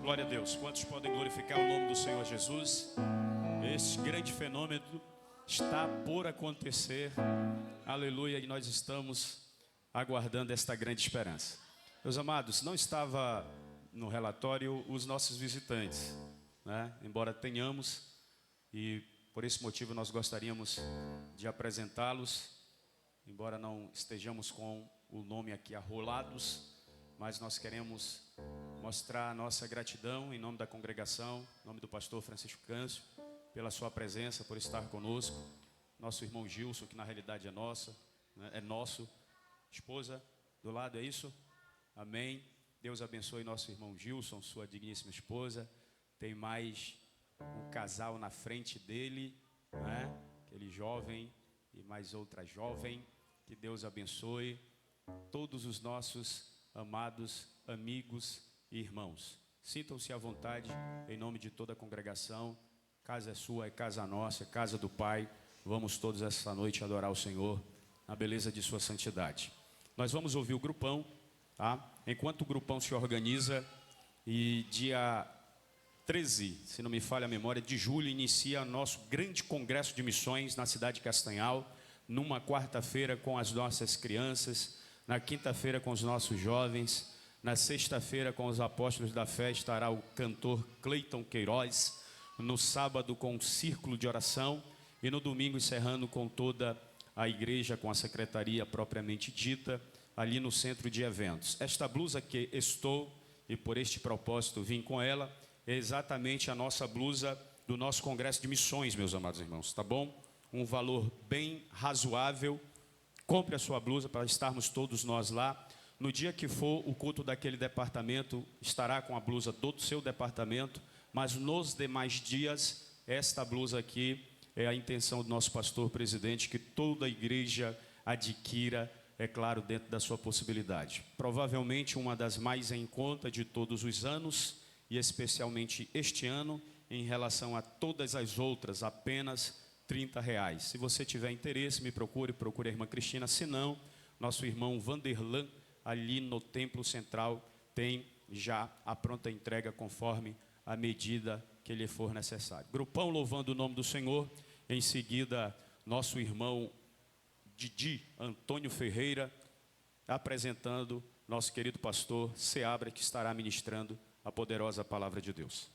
Glória a Deus. Quantos podem glorificar o nome do Senhor Jesus? Esse grande fenômeno está por acontecer. Aleluia. E nós estamos aguardando esta grande esperança. Meus amados, não estava no relatório os nossos visitantes, né? Embora tenhamos, e por esse motivo nós gostaríamos de apresentá-los, embora não estejamos com o nome aqui arrolados, mas nós queremos mostrar a nossa gratidão em nome da congregação, em nome do pastor Francisco Câncio, pela sua presença, por estar conosco. Nosso irmão Gilson, que na realidade é nossa, né? É nosso. Esposa do lado, é isso? Amém. Deus abençoe nosso irmão Gilson, sua digníssima esposa. Tem mais um casal na frente dele, né? Aquele jovem e mais outra jovem. Que Deus abençoe todos os nossos amados amigos e irmãos. Sintam-se à vontade em nome de toda a congregação. Casa é sua, é casa nossa, é casa do Pai. Vamos todos essa noite adorar o Senhor na beleza de sua santidade. Nós vamos ouvir o grupão, tá? Enquanto o grupão se organiza, e dia 13, se não me falha a memória, de julho, inicia nosso grande congresso de missões na cidade de Castanhal, numa quarta-feira com as nossas crianças, na quinta-feira com os nossos jovens, na sexta-feira com os apóstolos da fé estará o cantor Cleiton Queiroz, no sábado com um círculo de oração e no domingo encerrando com toda a igreja, com a secretaria propriamente dita, ali no centro de eventos. Esta blusa que estou, e por este propósito vim com ela, é exatamente a nossa blusa do nosso congresso de missões, meus amados irmãos, tá bom? Um valor bem razoável. Compre a sua blusa para estarmos todos nós lá. No dia que for o culto daquele departamento, estará com a blusa do seu departamento, mas nos demais dias, esta blusa aqui é a intenção do nosso pastor presidente, que toda a igreja adquira, é claro, dentro da sua possibilidade. Provavelmente uma das mais em conta de todos os anos, e especialmente este ano, em relação a todas as outras, apenas R$30. Se você tiver interesse, me procure a irmã Cristina. Se não, nosso irmão Vanderlan, ali no Templo Central, tem já a pronta entrega conforme a medida que lhe for necessário. Grupão louvando o nome do Senhor. Em seguida, nosso irmão Didi Antônio Ferreira, apresentando nosso querido pastor Seabra, que estará ministrando a poderosa palavra de Deus.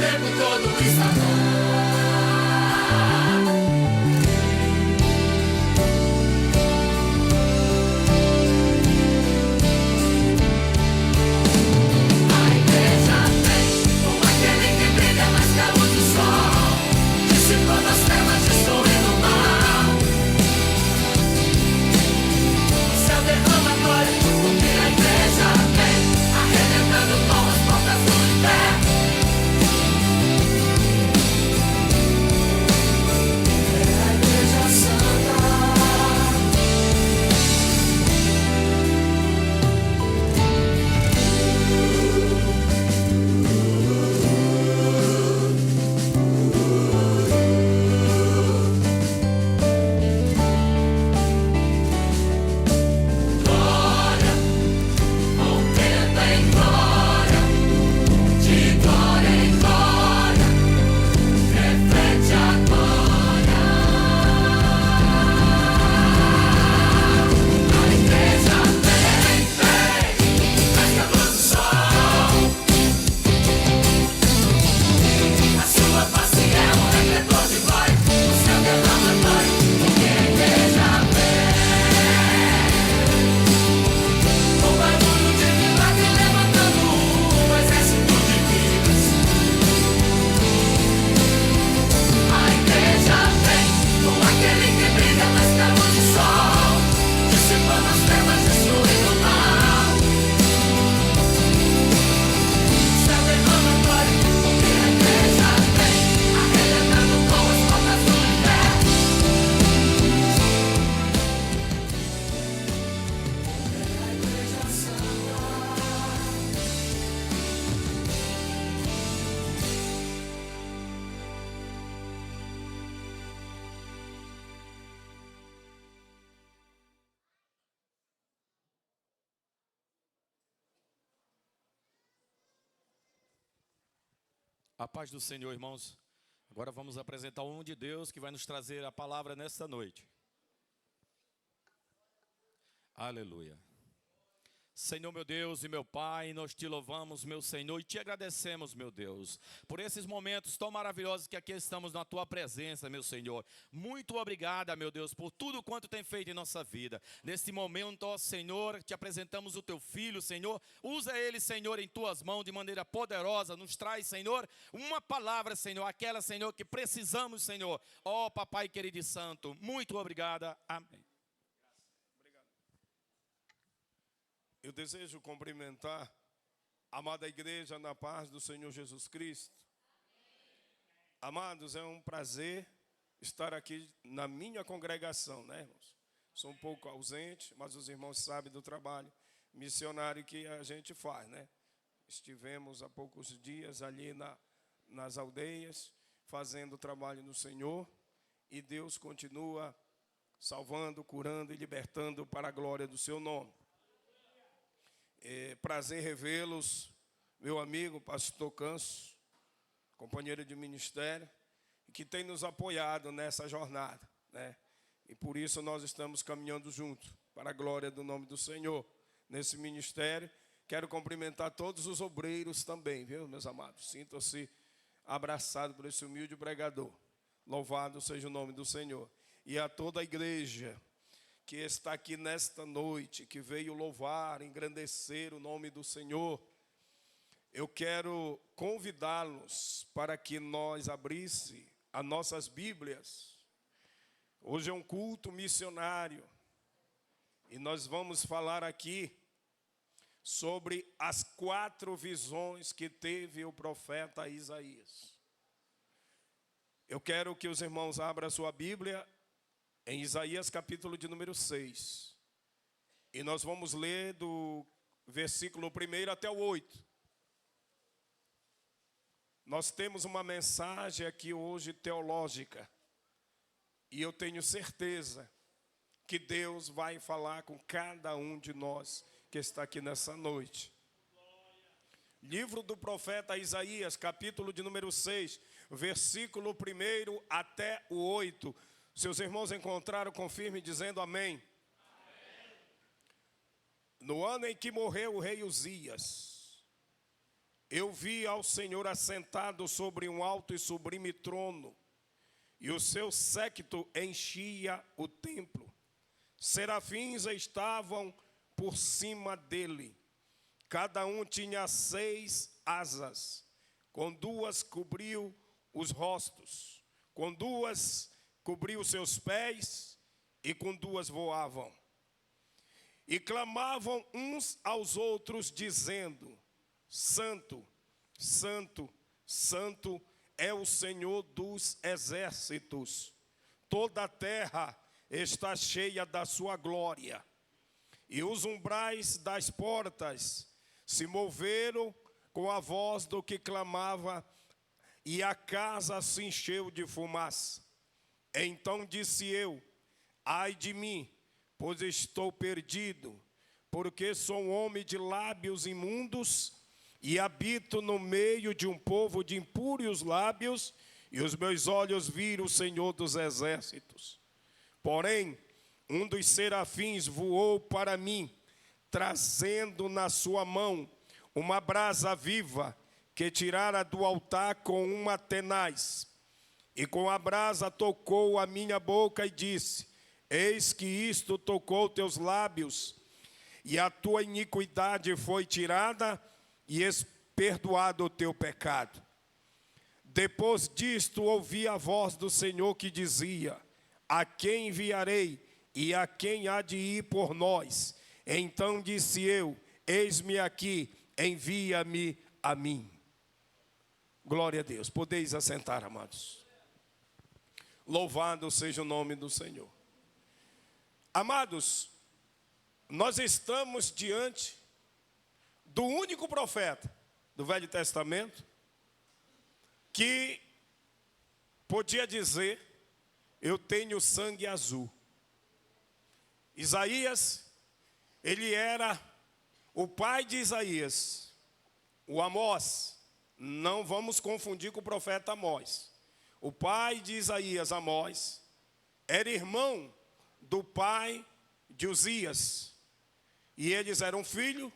tempo todo está bom. A igreja vem com aquele que brilha mais que a luz do sol, dissipando as trevas, destruindo o mal. O céu derrama glória, porque a igreja vem arrebentando com as portas do inferno. É a igreja santa. Glória, aumenta em glória, de glória em glória, reflete a glória. A igreja vem, mais que a luz do sol. A sua face é um refletor de glória, o céu derrama glória, porque a igreja vem. Com barulho de milagre levantando um exército de vidas. A igreja vem com aquele que brilha mais que a luz do sol, dissipando as trevas, destruindo o mal. O céu derrama glória, porque a igreja vem arrebentando com as portas do inferno. É a igreja santa. A paz do Senhor, irmãos. Agora vamos apresentar um de Deus que vai nos trazer a palavra nesta noite. Aleluia. Senhor, meu Deus e meu Pai, nós te louvamos, meu Senhor, e te agradecemos, meu Deus, por esses momentos tão maravilhosos que aqui estamos na tua presença, meu Senhor. Muito obrigada, meu Deus, por tudo quanto tem feito em nossa vida. Neste momento, ó Senhor, te apresentamos o teu filho, Senhor. Usa ele, Senhor, em tuas mãos de maneira poderosa. Nos traz, Senhor, uma palavra, Senhor, aquela, Senhor, que precisamos, Senhor. Ó Papai querido e santo, muito obrigada. Amém. Eu desejo cumprimentar a amada igreja na paz do Senhor Jesus Cristo. Amados, é um prazer estar aqui na minha congregação, né, irmãos? Sou um pouco ausente, mas os irmãos sabem do trabalho missionário que a gente faz, né? Estivemos há poucos dias ali nas aldeias, fazendo o trabalho no Senhor, e Deus continua salvando, curando e libertando para a glória do seu nome. É prazer revê-los, meu amigo, pastor Canso, companheiro de ministério, que tem nos apoiado nessa jornada, né? E por isso nós estamos caminhando juntos, para a glória do nome do Senhor, nesse ministério. Quero cumprimentar todos os obreiros também, viu, meus amados? Sintam-se abraçados por esse humilde pregador. Louvado seja o nome do Senhor. E a toda a igreja que está aqui nesta noite, que veio louvar, engrandecer o nome do Senhor, eu quero convidá-los para que nós abrisse as nossas Bíblias. Hoje é um culto missionário e nós vamos falar aqui sobre as 4 visões que teve o profeta Isaías. Eu quero que os irmãos abram a sua Bíblia em Isaías capítulo de número 6. E nós vamos ler do versículo 1 até o 8. Nós temos uma mensagem aqui hoje teológica. E eu tenho certeza que Deus vai falar com cada um de nós que está aqui nessa noite. Livro do profeta Isaías, capítulo de número 6, versículo 1 até o 8. Seus irmãos encontraram, confirme dizendo amém. No ano em que morreu o rei Uzias, eu vi ao Senhor assentado sobre um alto e sublime trono, e o seu séquito enchia o templo. Serafins estavam por cima dele. Cada um tinha 6 asas. Com 2 cobriu os rostos, com 2 cobriu os seus pés, e com 2 voavam. E clamavam uns aos outros, dizendo: Santo, Santo, Santo é o Senhor dos exércitos. Toda a terra está cheia da sua glória. E os umbrais das portas se moveram com a voz do que clamava, e a casa se encheu de fumaça. Então disse eu: ai de mim, pois estou perdido, porque sou um homem de lábios imundos, e habito no meio de um povo de impuros lábios, e os meus olhos viram o Senhor dos exércitos. Porém, um dos serafins voou para mim, trazendo na sua mão uma brasa viva, que tirara do altar com uma tenaz. E com a brasa tocou a minha boca e disse: eis que isto tocou teus lábios, e a tua iniquidade foi tirada, e perdoado o teu pecado. Depois disto ouvi a voz do Senhor que dizia: a quem enviarei, e a quem há de ir por nós? Então disse eu: eis-me aqui, envia-me a mim. Glória a Deus. Podeis assentar, amados. Louvado seja o nome do Senhor. Amados, nós estamos diante do único profeta do Velho Testamento que podia dizer: eu tenho sangue azul. Isaías, ele era o pai de Isaías, o Amós. Não vamos confundir com o profeta Amós. O pai de Isaías, Amós, era irmão do pai de Uzias, e eles eram filho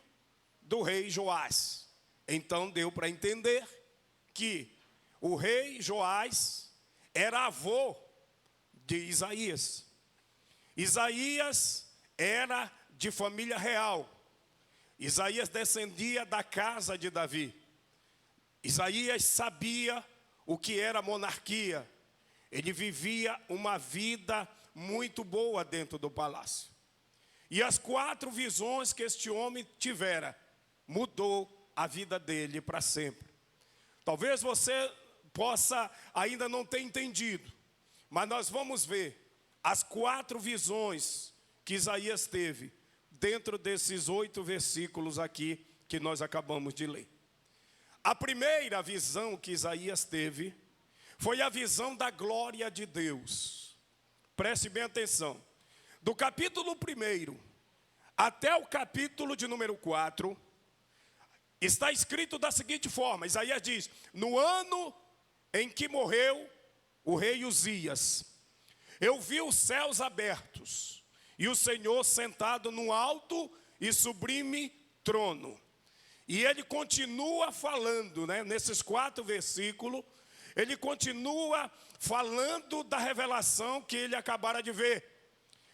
do rei Joás. Então deu para entender que o rei Joás era avô de Isaías. Isaías era de família real. Isaías descendia da casa de Davi. Isaías sabia o que era monarquia. Ele vivia uma vida muito boa dentro do palácio. E as 4 visões que este homem tivera mudou a vida dele para sempre. Talvez você possa ainda não ter entendido, mas nós vamos ver as 4 visões que Isaías teve dentro desses 8 versículos aqui que nós acabamos de ler. A primeira visão que Isaías teve foi a visão da glória de Deus. Preste bem atenção. Do capítulo 1 até o capítulo de número 4, está escrito da seguinte forma: Isaías diz: no ano em que morreu o rei Uzias, eu vi os céus abertos, e o Senhor sentado num alto e sublime trono. E ele continua falando, nesses 4 versículos, ele continua falando da revelação que ele acabara de ver.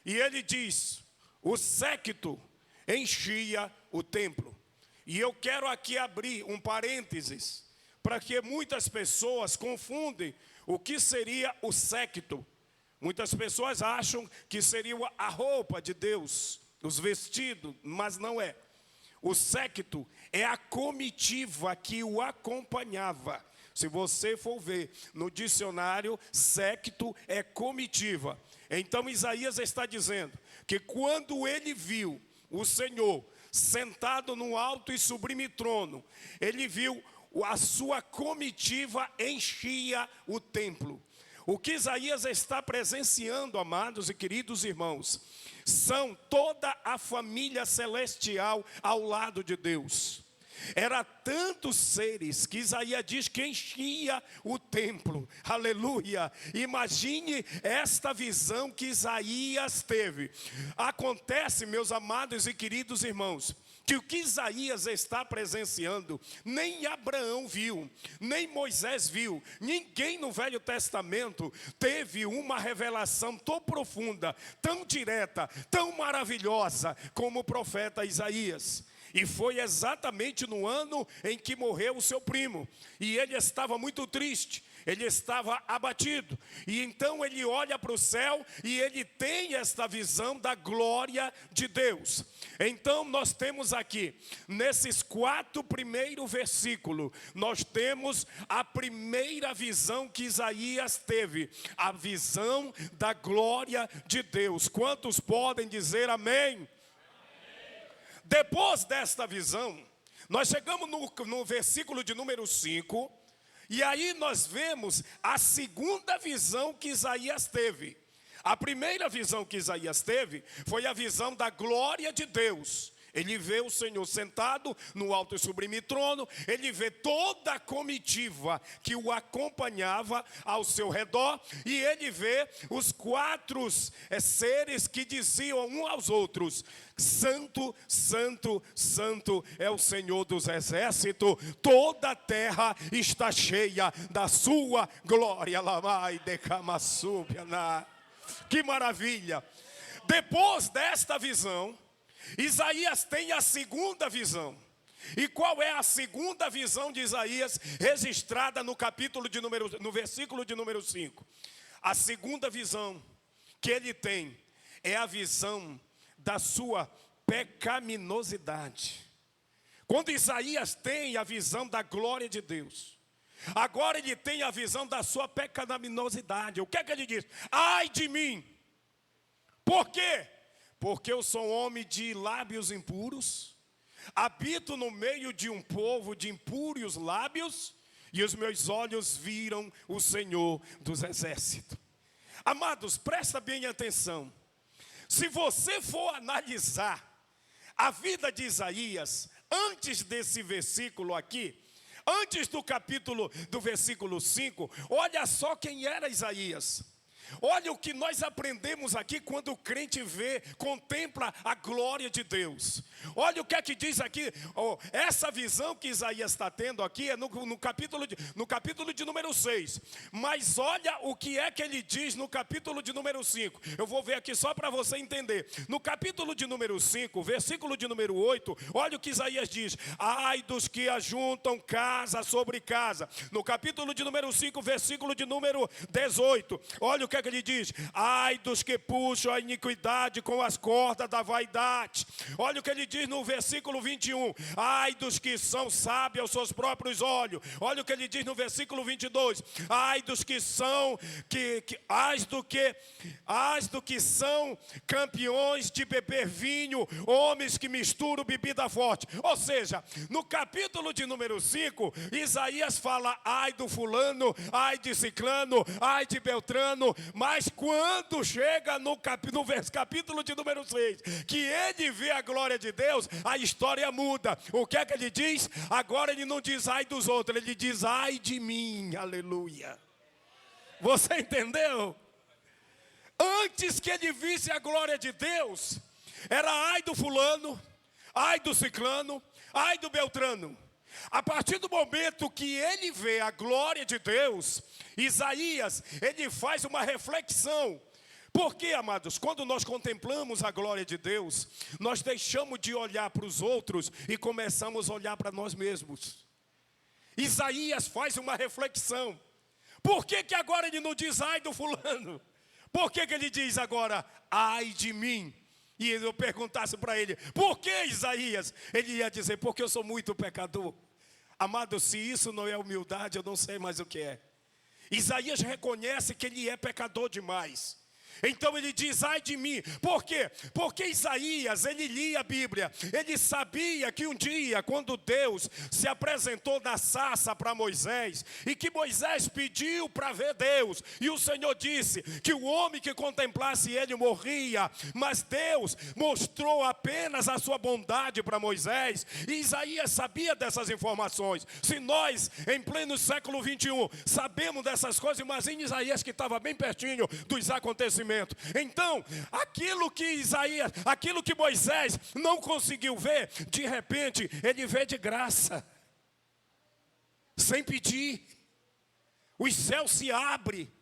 E ele diz: o séquito enchia o templo. E eu quero aqui abrir um parênteses, para que muitas pessoas confundem o que seria o séquito. Muitas pessoas acham que seria a roupa de Deus, os vestidos, mas não é. O séquito é a comitiva que o acompanhava. Se você for ver no dicionário, séquito é comitiva. Então Isaías está dizendo que quando ele viu o Senhor sentado no alto e sublime trono, ele viu a sua comitiva enchia o templo. O que Isaías está presenciando, amados e queridos irmãos, são toda a família celestial ao lado de Deus. Era tantos seres que Isaías diz que enchia o templo. Aleluia. Imagine esta visão que Isaías teve. Acontece, meus amados e queridos irmãos, que o que Isaías está presenciando, nem Abraão viu, nem Moisés viu, ninguém no Velho Testamento teve uma revelação tão profunda, tão direta, tão maravilhosa como o profeta Isaías. E foi exatamente no ano em que morreu o seu primo, e ele estava muito triste. Ele estava abatido, e então ele olha para o céu e ele tem esta visão da glória de Deus. Então nós temos aqui, nesses 4 primeiros versículos, nós temos a primeira visão que Isaías teve, a visão da glória de Deus. Quantos podem dizer amém? Amém. Depois desta visão, nós chegamos no versículo de número 5, e aí nós vemos a segunda visão que Isaías teve. A primeira visão que Isaías teve foi a visão da glória de Deus. Ele vê o Senhor sentado no alto e sublime trono, ele vê toda a comitiva que o acompanhava ao seu redor, e ele vê os 4 seres que diziam uns aos outros: Santo, Santo, Santo é o Senhor dos exércitos, toda a terra está cheia da sua glória. Que maravilha! Depois desta visão, Isaías tem a segunda visão. E qual é a segunda visão de Isaías, registrada no versículo de número 5? A segunda visão que ele tem é a visão da sua pecaminosidade. Quando Isaías tem a visão da glória de Deus, agora ele tem a visão da sua pecaminosidade. O que é que ele diz? Ai de mim! Por quê? Porque eu sou um homem de lábios impuros, habito no meio de um povo de impuros lábios, e os meus olhos viram o Senhor dos exércitos. Amados, presta bem atenção. Se você for analisar a vida de Isaías, antes desse versículo aqui, antes do versículo 5, olha só quem era Isaías. Olha o que nós aprendemos aqui quando o crente contempla a glória de Deus. Olha o que é que diz aqui, essa visão que Isaías está tendo aqui é no capítulo de número 6. Mas olha o que é que ele diz no capítulo de número 5. Eu vou ver aqui só para você entender. No capítulo de número 5, versículo de número 8, olha o que Isaías diz: ai dos que ajuntam casa sobre casa. No capítulo de número 5, versículo de número 18, olha o que é que ele diz: ai dos que puxam a iniquidade com as cordas da vaidade. Olha o que ele diz no versículo 21, ai dos que são sábios aos seus próprios olhos. Olha o que ele diz no versículo 22, ai dos que são do que são campeões de beber vinho, homens que misturam bebida forte. Ou seja, no capítulo de número 5, Isaías fala ai do fulano, ai de ciclano, ai de beltrano. Mas quando chega no capítulo de número 6, que ele vê a glória de Deus, a história muda. O que é que ele diz? Agora ele não diz ai dos outros, ele diz ai de mim, aleluia. Você entendeu? Antes que ele visse a glória de Deus, era ai do fulano, ai do ciclano, ai do beltrano. A partir do momento que ele vê a glória de Deus, Isaías, ele faz uma reflexão. Porque, amados, quando nós contemplamos a glória de Deus, nós deixamos de olhar para os outros e começamos a olhar para nós mesmos. Isaías faz uma reflexão. Por que que agora ele não diz ai do fulano? Por que que ele diz agora ai de mim? E eu perguntasse para ele, por que Isaías? Ele ia dizer, porque eu sou muito pecador. Amado, se isso não é humildade, eu não sei mais o que é. Isaías reconhece que ele é pecador demais. Então ele diz, ai de mim. Por quê? Porque Isaías, ele lia a Bíblia. Ele sabia que um dia, quando Deus se apresentou na sarça para Moisés, e que Moisés pediu para ver Deus, e o Senhor disse que o homem que contemplasse ele morria, mas Deus mostrou apenas a sua bondade para Moisés, e Isaías sabia dessas informações. Se nós, em pleno século 21, sabemos dessas coisas, imagine Isaías que estava bem pertinho dos acontecimentos reconhecimento. Então, aquilo que Moisés não conseguiu ver, de repente, ele vê de graça, sem pedir. Os céus se abrem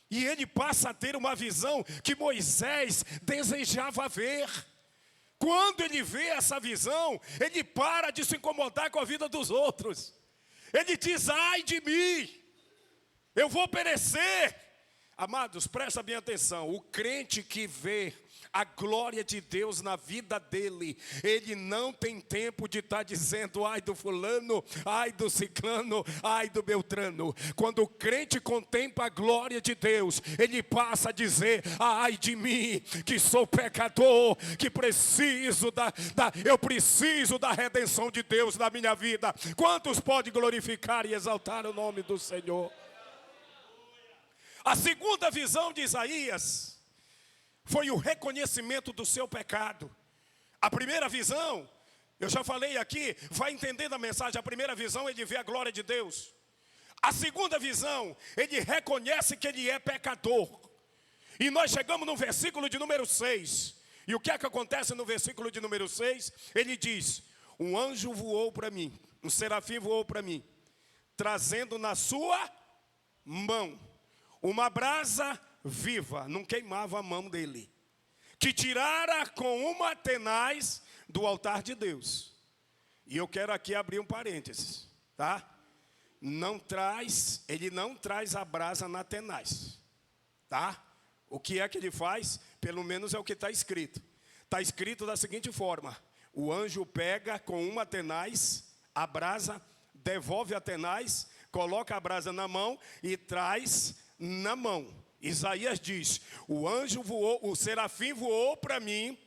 e ele passa a ter uma visão que Moisés desejava ver. Quando ele vê essa visão, ele para de se incomodar com a vida dos outros. Ele diz: ai de mim, eu vou perecer. Amados, presta bem atenção. O crente que vê a glória de Deus na vida dele, ele não tem tempo de estar dizendo: ai do fulano, ai do ciclano, ai do beltrano. Quando o crente contempla a glória de Deus, ele passa a dizer: ai de mim, que sou pecador, que eu preciso da redenção de Deus na minha vida. Quantos podem glorificar e exaltar o nome do Senhor? A segunda visão de Isaías foi o reconhecimento do seu pecado. A primeira visão, eu já falei aqui, vai entendendo a mensagem. A primeira visão, ele vê a glória de Deus. A segunda visão, ele reconhece que ele é pecador. E nós chegamos no versículo de número 6. E o que é que acontece no versículo de número 6? Ele diz: um anjo voou para mim, um serafim voou para mim, trazendo na sua mão uma brasa viva, não queimava a mão dele, que tirara com uma tenaz do altar de Deus. E eu quero aqui abrir um parênteses, tá? Ele não traz a brasa na tenaz, tá? O que é que ele faz? Pelo menos é o que está escrito. Está escrito da seguinte forma: o anjo pega com uma tenaz a brasa, devolve a tenaz, coloca a brasa na mão e traz na mão. Isaías diz: o serafim voou para mim,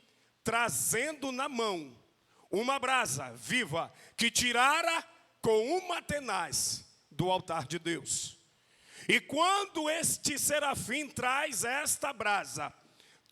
trazendo na mão uma brasa viva, que tirara com uma tenaz do altar de Deus. E quando este serafim traz esta brasa,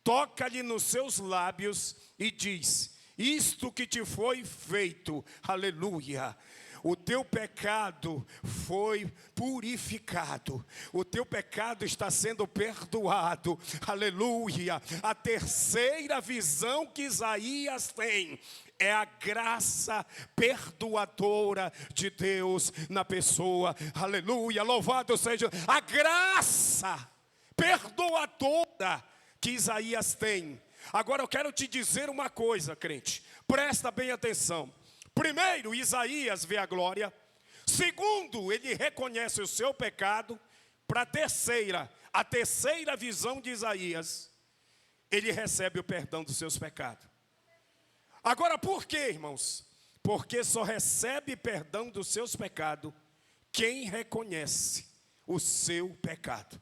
toca-lhe nos seus lábios e diz: isto que te foi feito, aleluia, o teu pecado foi purificado, o teu pecado está sendo perdoado, aleluia. A terceira visão que Isaías tem é a graça perdoadora de Deus na pessoa, aleluia, louvado seja a graça perdoadora que Isaías tem. Agora eu quero te dizer uma coisa, crente, presta bem atenção. Primeiro, Isaías vê a glória. Segundo, ele reconhece o seu pecado. Para a terceira visão de Isaías, ele recebe o perdão dos seus pecados. Agora, por quê, irmãos? Porque só recebe perdão dos seus pecados quem reconhece o seu pecado.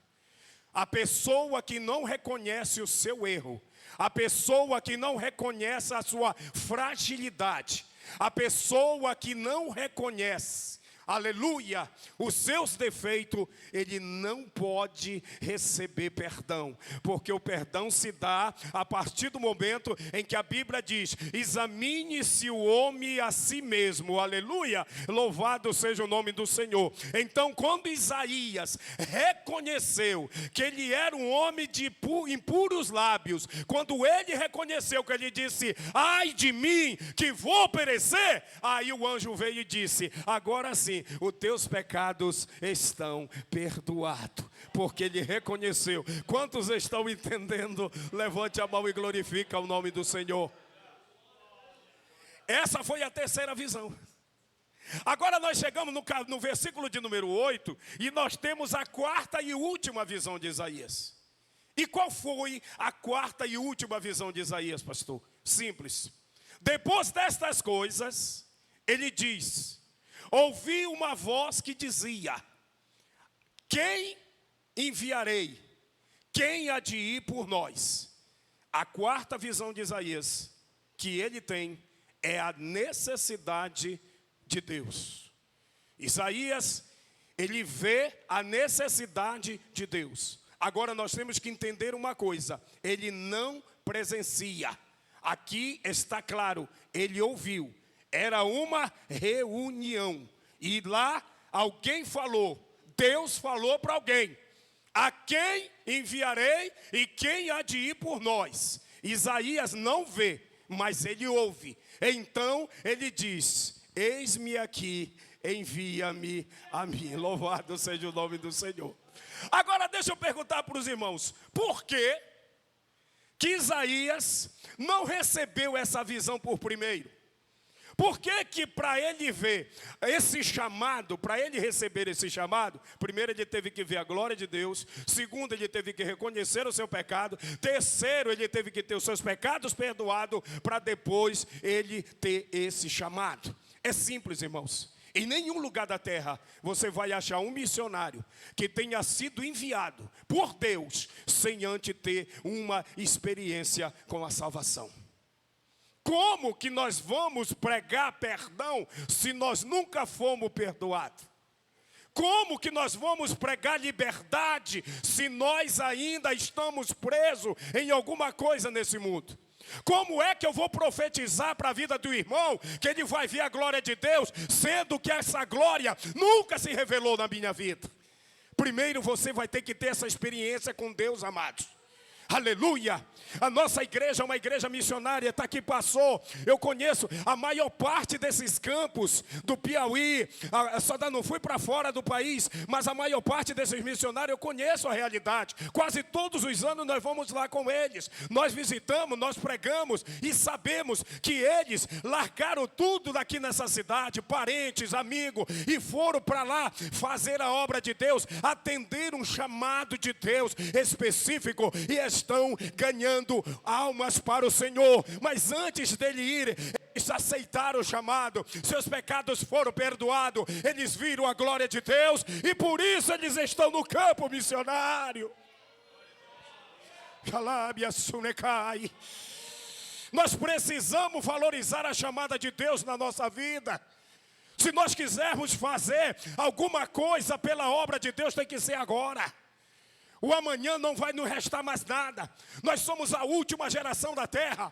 A pessoa que não reconhece o seu erro, a pessoa que não reconhece a sua fragilidade, a pessoa que não reconhece, aleluia, os seus defeitos, ele não pode receber perdão. Porque o perdão se dá a partir do momento em que a Bíblia diz: examine-se o homem a si mesmo, aleluia, louvado seja o nome do Senhor. Então, quando Isaías reconheceu que ele era um homem de impuros lábios, quando ele reconheceu que ele disse: ai de mim, que vou perecer, aí o anjo veio e disse: agora sim, os teus pecados estão perdoados, porque ele reconheceu. Quantos estão entendendo? Levante a mão e glorifica o nome do Senhor. Essa foi a terceira visão. Agora nós chegamos no versículo de número 8, e nós temos a quarta e última visão de Isaías. E qual foi a quarta e última visão de Isaías, pastor? Simples. Depois destas coisas, ele diz: ouvi uma voz que dizia: quem enviarei? Quem há de ir por nós? A quarta visão de Isaías que ele tem é a necessidade de Deus. Isaías, ele vê a necessidade de Deus. Agora nós temos que entender uma coisa: ele não presencia. Aqui está claro, ele ouviu. Era uma reunião. E lá alguém falou, Deus falou para alguém. A quem enviarei e quem há de ir por nós? Isaías não vê, mas ele ouve. Então ele diz: eis-me aqui, envia-me a mim. Louvado seja o nome do Senhor. Agora deixa eu perguntar para os irmãos: por que Isaías não recebeu essa visão por primeiro? Por que para ele ver esse chamado, para ele receber esse chamado, primeiro ele teve que ver a glória de Deus, segundo ele teve que reconhecer o seu pecado, terceiro ele teve que ter os seus pecados perdoados, para depois ele ter esse chamado? É simples, irmãos. Em nenhum lugar da terra você vai achar um missionário que tenha sido enviado por Deus sem antes ter uma experiência com a salvação. Como que nós vamos pregar perdão se nós nunca fomos perdoados? Como que nós vamos pregar liberdade se nós ainda estamos presos em alguma coisa nesse mundo? Como é que eu vou profetizar para a vida do irmão que ele vai ver a glória de Deus, sendo que essa glória nunca se revelou na minha vida? Primeiro você vai ter que ter essa experiência com Deus, amados. Aleluia! A nossa igreja é uma igreja missionária, está aqui, passou. Eu conheço a maior parte desses campos do Piauí. Só não fui para fora do país, mas a maior parte desses missionários eu conheço a realidade. Quase todos os anos nós vamos lá com eles. Nós visitamos, nós pregamos e sabemos que eles largaram tudo daqui nessa cidade, parentes, amigos, e foram para lá fazer a obra de Deus, atender um chamado de Deus específico, e estão ganhando almas para o Senhor. Mas antes dele ir, eles aceitaram o chamado, seus pecados foram perdoados, eles viram a glória de Deus, e por isso eles estão no campo missionário. Nós precisamos valorizar a chamada de Deus na nossa vida. Se nós quisermos fazer alguma coisa pela obra de Deus, tem que ser agora. O amanhã não vai nos restar mais nada. Nós somos a última geração da terra.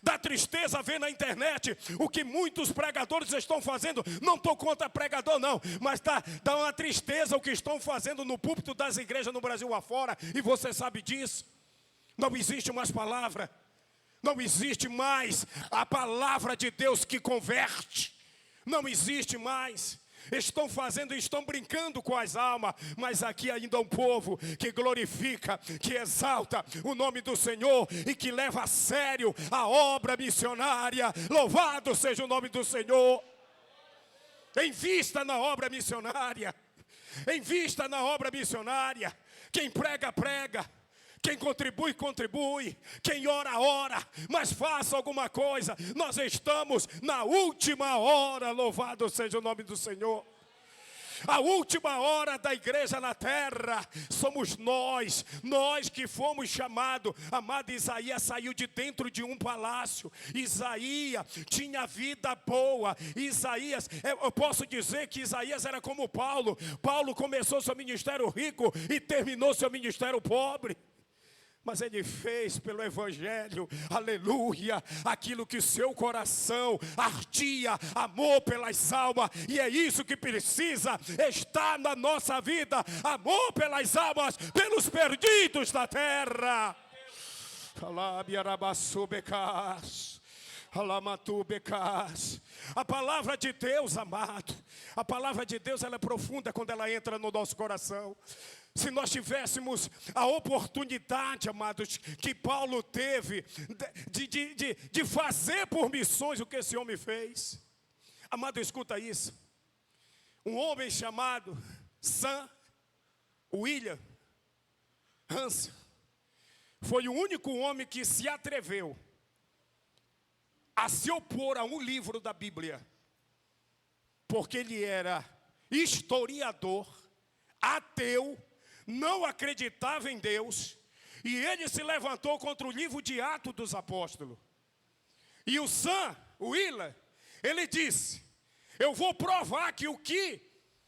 Dá tristeza ver na internet o que muitos pregadores estão fazendo. Não estou contra pregador não, mas dá uma tristeza o que estão fazendo no púlpito das igrejas no Brasil afora. E você sabe disso. Não existe mais palavra. Não existe mais a palavra de Deus que converte. Não existe mais. Estão fazendo, estão brincando com as almas, mas aqui ainda há um povo que glorifica, que exalta o nome do Senhor e que leva a sério a obra missionária. Louvado seja o nome do Senhor. Invista na obra missionária. Invista na obra missionária. Quem prega, prega. Quem contribui, contribui. Quem ora, ora. Mas faça alguma coisa. Nós estamos na última hora. Louvado seja o nome do Senhor. A última hora da igreja na terra somos nós. Nós que fomos chamados. Amado, Isaías saiu de dentro de um palácio. Isaías tinha vida boa. Isaías, eu posso dizer que Isaías era como Paulo. Paulo começou seu ministério rico e terminou seu ministério pobre. Mas ele fez pelo evangelho, aleluia, aquilo que seu coração ardia, amor pelas almas. E é isso que precisa estar na nossa vida, amor pelas almas, pelos perdidos da terra. A palavra de Deus, amado, a palavra de Deus, ela é profunda quando ela entra no nosso coração. Se nós tivéssemos a oportunidade, amados, que Paulo teve de fazer por missões o que esse homem fez. Amado, escuta isso. Um homem chamado Sam William Hansen foi o único homem que se atreveu a se opor a um livro da Bíblia, porque ele era historiador, ateu, não acreditava em Deus, e ele se levantou contra o livro de Atos dos Apóstolos. E o Sam William, ele disse: eu vou provar que o que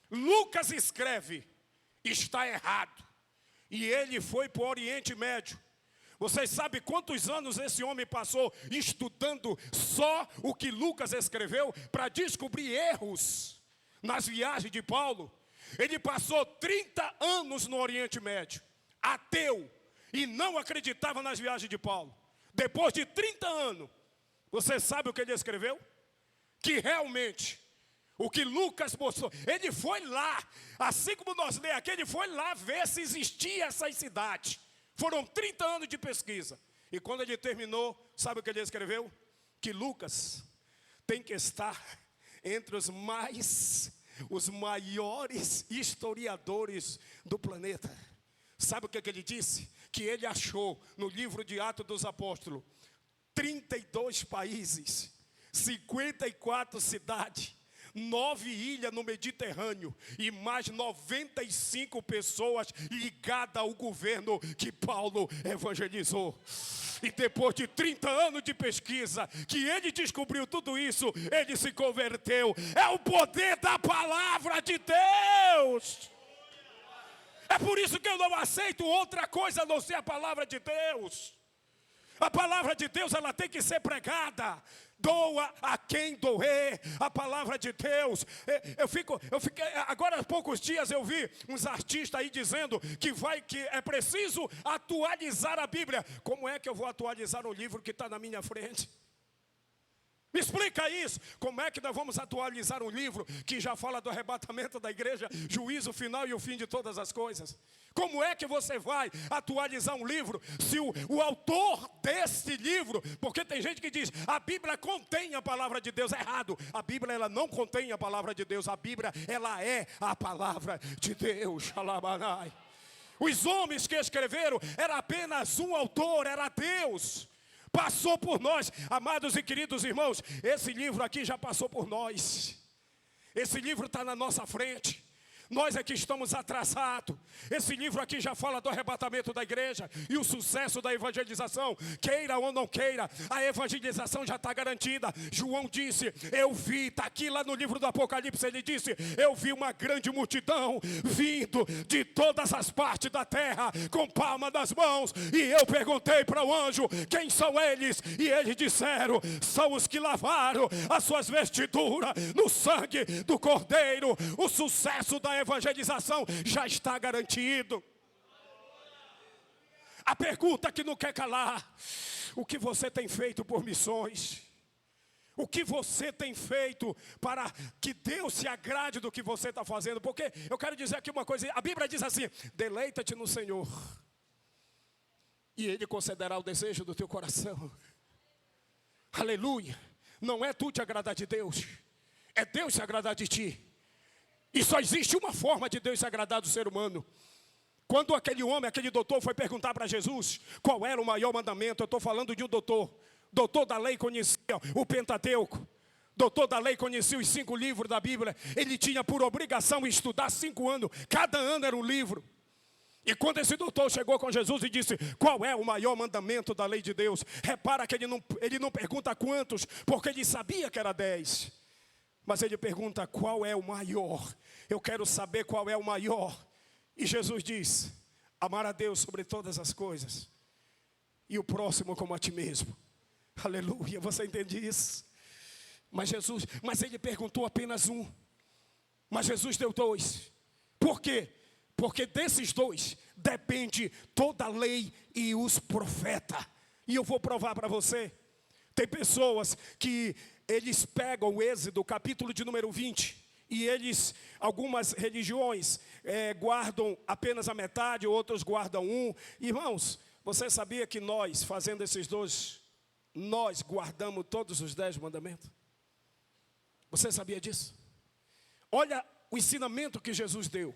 Lucas escreve está errado. E ele foi para o Oriente Médio. Vocês sabem quantos anos esse homem passou estudando só o que Lucas escreveu para descobrir erros nas viagens de Paulo? Ele passou 30 anos no Oriente Médio. ateu, e não acreditava nas viagens de Paulo. Depois de 30 anos, você sabe o que ele escreveu? Que realmente, o que Lucas mostrou, ele foi lá, assim como nós lemos aqui, ele foi lá ver se existia essas cidades. Foram 30 anos de pesquisa. E quando ele terminou, sabe o que ele escreveu? Que Lucas tem que estar entre os maiores historiadores do planeta. Sabe o que ele disse? Que ele achou no livro de Atos dos Apóstolos 32 países, 54 cidades, 9 ilhas no Mediterrâneo e mais 95 pessoas ligadas ao governo que Paulo evangelizou. E depois de 30 anos de pesquisa, que ele descobriu tudo isso, ele se converteu. É o poder da palavra de Deus. É por isso que eu não aceito outra coisa a não ser a palavra de Deus. A palavra de Deus, ela tem que ser pregada. Doa a quem doer a palavra de Deus. Eu fiquei, agora há poucos dias eu vi uns artistas aí dizendo que é preciso atualizar a Bíblia. Como é que eu vou atualizar um livro que está na minha frente? Me explica isso. Como é que nós vamos atualizar um livro que já fala do arrebatamento da igreja, juízo final e o fim de todas as coisas? Como é que você vai atualizar um livro se o autor desse livro, porque tem gente que diz, a Bíblia contém a palavra de Deus. É errado. A Bíblia, ela não contém a palavra de Deus. A Bíblia, ela é a palavra de Deus. Shalabanai. Os homens que escreveram, era apenas um autor, era Deus. Passou por nós, amados e queridos irmãos. Esse livro aqui já passou por nós. Esse livro está na nossa frente. Nós é que estamos atrasados. Esse livro aqui já fala do arrebatamento da igreja e o sucesso da evangelização. Queira ou não queira, a evangelização já está garantida. João disse, eu vi, está aqui lá no livro do Apocalipse, ele disse, eu vi uma grande multidão vindo de todas as partes da terra, com palma nas mãos. E eu perguntei para o anjo, quem são eles? E eles disseram, são os que lavaram as suas vestiduras no sangue do Cordeiro. O sucesso da evangelização já está garantido. A pergunta que não quer calar: o que você tem feito por missões? O que você tem feito para que Deus se agrade do que você está fazendo? Porque eu quero dizer aqui uma coisa, a Bíblia diz assim, deleita-te no Senhor e Ele concederá o desejo do teu coração. Aleluia. Não é tu te agradar de Deus, é Deus se agradar de ti. E só existe uma forma de Deus se agradar do ser humano. Quando aquele homem, aquele doutor foi perguntar para Jesus qual era o maior mandamento, eu estou falando de um doutor. Doutor da lei conhecia o Pentateuco. Doutor da lei conhecia os 5 livros da Bíblia. Ele tinha por obrigação estudar 5 anos. Cada ano era um livro. E quando esse doutor chegou com Jesus e disse, qual é o maior mandamento da lei de Deus? Repara que ele não pergunta quantos, porque ele sabia que era 10. Mas ele pergunta, qual é o maior? Eu quero saber qual é o maior. E Jesus diz, amar a Deus sobre todas as coisas e o próximo como a ti mesmo. Aleluia, você entende isso? Mas ele perguntou apenas um. Mas Jesus deu 2. Por quê? Porque desses 2 depende toda a lei e os profetas. E eu vou provar para você. Tem pessoas que eles pegam o Êxodo, capítulo de número 20, e algumas religiões guardam apenas a metade, outros guardam 1. Irmãos, você sabia que nós, fazendo esses 2, nós guardamos todos os 10 mandamentos? Você sabia disso? Olha o ensinamento que Jesus deu.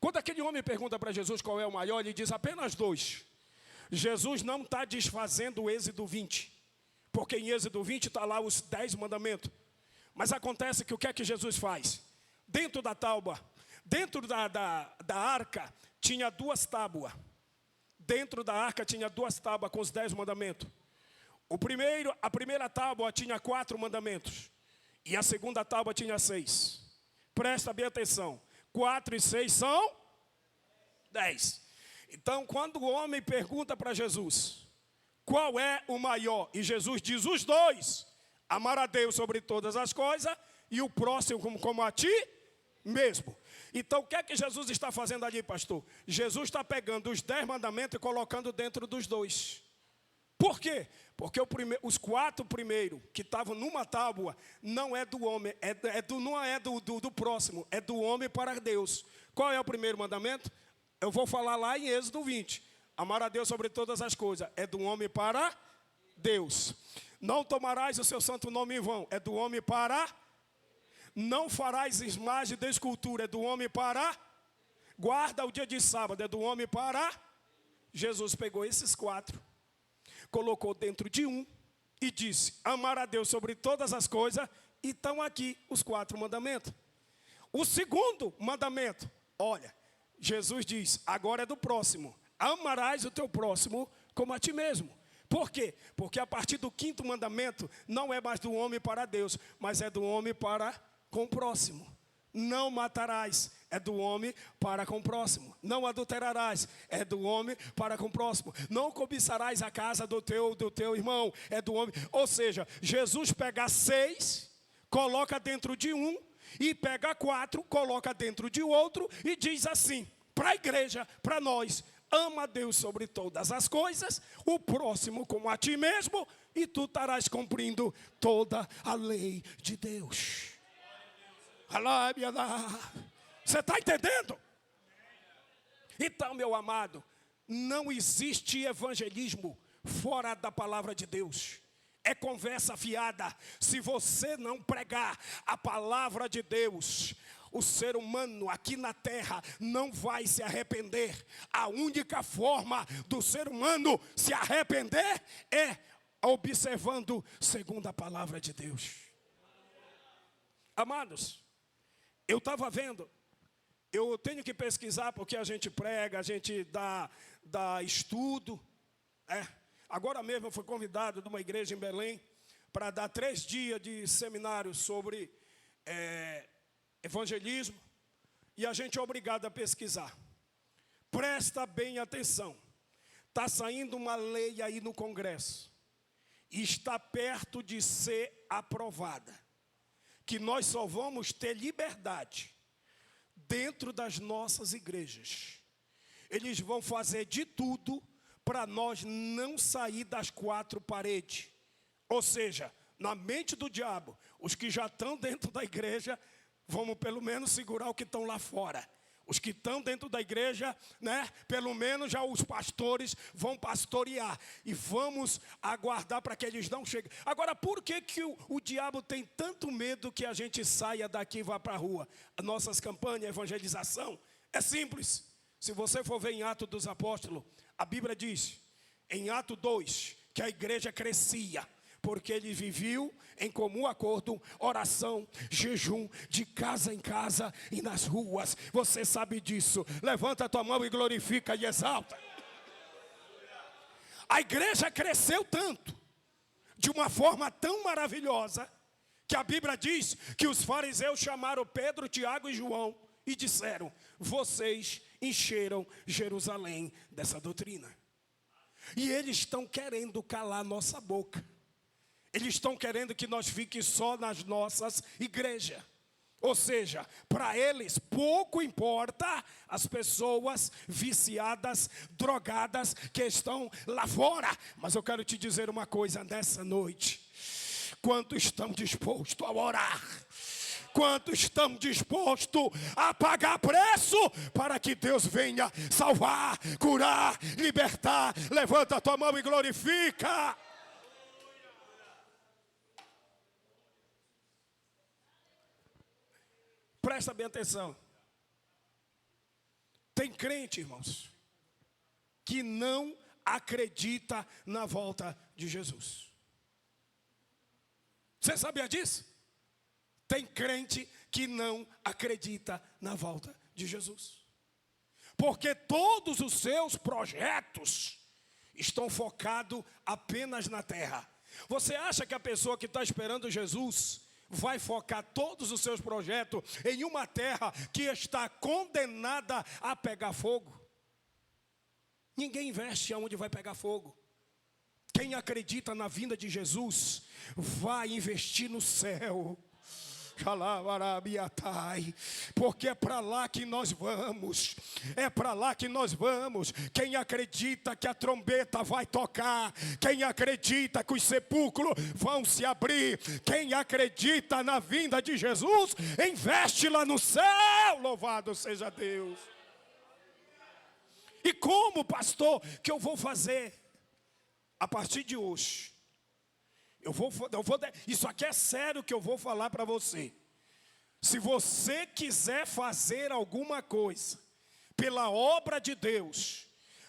Quando aquele homem pergunta para Jesus qual é o maior, ele diz apenas 2. Jesus não está desfazendo o Êxodo 20. Porque em Êxodo 20 está lá os 10 mandamentos. Mas acontece que o que é que Jesus faz? Dentro da tábua, dentro da arca, tinha 2 tábuas. Dentro da arca tinha 2 tábuas com os 10 mandamentos. A primeira tábua tinha 4 mandamentos. E a segunda tábua tinha 6. Presta bem atenção. 4 e 6 são 10. Então, quando o homem pergunta para Jesus, qual é o maior? E Jesus diz os 2. Amar a Deus sobre todas as coisas e o próximo como a ti mesmo. Então, o que é que Jesus está fazendo ali, pastor? Jesus está pegando os 10 mandamentos e colocando dentro dos 2. Por quê? Porque os 4 primeiros que estavam numa tábua não é do homem, não é do próximo, é do homem para Deus. Qual é o primeiro mandamento? Eu vou falar lá em Êxodo 20. Amar a Deus sobre todas as coisas. É do homem para Deus. Não tomarás o seu santo nome em vão. É do homem para. Não farás imagem de escultura. É do homem para. Guarda o dia de sábado. É do homem para. Jesus pegou esses 4. Colocou dentro de um e disse: amar a Deus sobre todas as coisas. E estão aqui os 4 mandamentos. O segundo mandamento, olha, Jesus diz: agora é do próximo. Amarás o teu próximo como a ti mesmo. Por quê? Porque a partir do 5º mandamento não é mais do homem para Deus, mas é do homem para com o próximo. Não matarás, é do homem para com o próximo. Não adulterarás, é do homem para com o próximo. Não cobiçarás a casa do teu irmão, é do homem. Ou seja, Jesus pega 6, coloca dentro de um, e pega 4, coloca dentro de outro, e diz assim, para a igreja, para nós: ama a Deus sobre todas as coisas, o próximo como a ti mesmo, e tu estarás cumprindo toda a lei de Deus. Você está entendendo? Então, meu amado, não existe evangelismo fora da palavra de Deus. É conversa fiada. Se você não pregar a palavra de Deus, o ser humano aqui na terra não vai se arrepender. A única forma do ser humano se arrepender é observando segundo a palavra de Deus. Amados, eu estava vendo, eu tenho que pesquisar porque a gente prega, a gente dá estudo. Agora mesmo eu fui convidado de uma igreja em Belém para dar 3 dias de seminário sobre evangelismo, e a gente é obrigado a pesquisar. Presta bem atenção. Está saindo uma lei aí no Congresso, e está perto de ser aprovada, que nós só vamos ter liberdade dentro das nossas igrejas. Eles vão fazer de tudo para nós não sair das 4 paredes. Ou seja, na mente do diabo, os que já estão dentro da igreja, vamos pelo menos segurar o que estão lá fora. Os que estão dentro da igreja, né, pelo menos já os pastores vão pastorear. E vamos aguardar para que eles não cheguem. Agora, por que o diabo tem tanto medo que a gente saia daqui e vá para a rua? As nossas campanhas, evangelização, é simples. Se você for ver em Atos dos Apóstolos, a Bíblia diz, em Atos 2, que a igreja crescia, porque ele viveu em comum acordo, oração, jejum, de casa em casa e nas ruas. Você sabe disso. Levanta a tua mão e glorifica e exalta. A igreja cresceu tanto, de uma forma tão maravilhosa, que a Bíblia diz que os fariseus chamaram Pedro, Tiago e João e disseram: vocês encheram Jerusalém dessa doutrina. E eles estão querendo calar nossa boca. Eles estão querendo que nós fiquemos só nas nossas igrejas. Ou seja, para eles pouco importa as pessoas viciadas, drogadas que estão lá fora. Mas eu quero te dizer uma coisa nessa noite. Quantos estão dispostos a orar? Quantos estão dispostos a pagar preço para que Deus venha salvar, curar, libertar? Levanta a tua mão e glorifica. Presta bem atenção. Tem crente, irmãos, que não acredita na volta de Jesus. Você sabia disso? Tem crente que não acredita na volta de Jesus. Porque todos os seus projetos estão focados apenas na terra. Você acha que a pessoa que está esperando Jesus vai focar todos os seus projetos em uma terra que está condenada a pegar fogo? Ninguém investe aonde vai pegar fogo. Quem acredita na vinda de Jesus vai investir no céu. Porque é para lá que nós vamos. É para lá que nós vamos. Quem acredita que a trombeta vai tocar, quem acredita que os sepulcros vão se abrir, quem acredita na vinda de Jesus, investe lá no céu. Louvado seja Deus. E como, pastor, que eu vou fazer? A partir de hoje, isso aqui é sério que eu vou falar para você. Se você quiser fazer alguma coisa pela obra de Deus,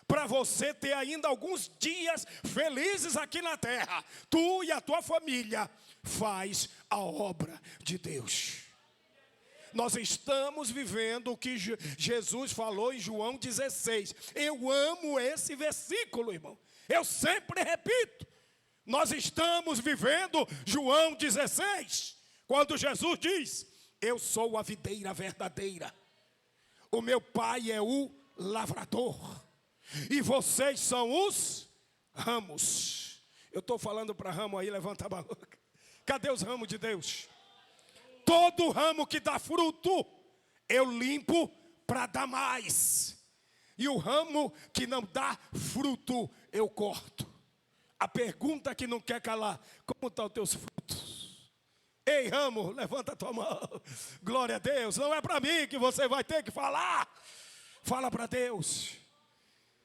para você ter ainda alguns dias felizes aqui na terra, tu e a tua família, faz a obra de Deus. Nós estamos vivendo o que Jesus falou em João 16. Eu amo esse versículo, irmão. Eu sempre repito. Nós estamos vivendo João 16. Quando Jesus diz: eu sou a videira verdadeira. O meu pai é o lavrador. E vocês são os ramos. Eu estou falando para ramo aí, levanta a boca. Cadê os ramos de Deus? Todo ramo que dá fruto, eu limpo para dar mais. E o ramo que não dá fruto, eu corto. A pergunta que não quer calar: como estão os teus frutos? Ei, ramo, levanta a tua mão. Glória a Deus. Não é para mim que você vai ter que falar. Fala para Deus.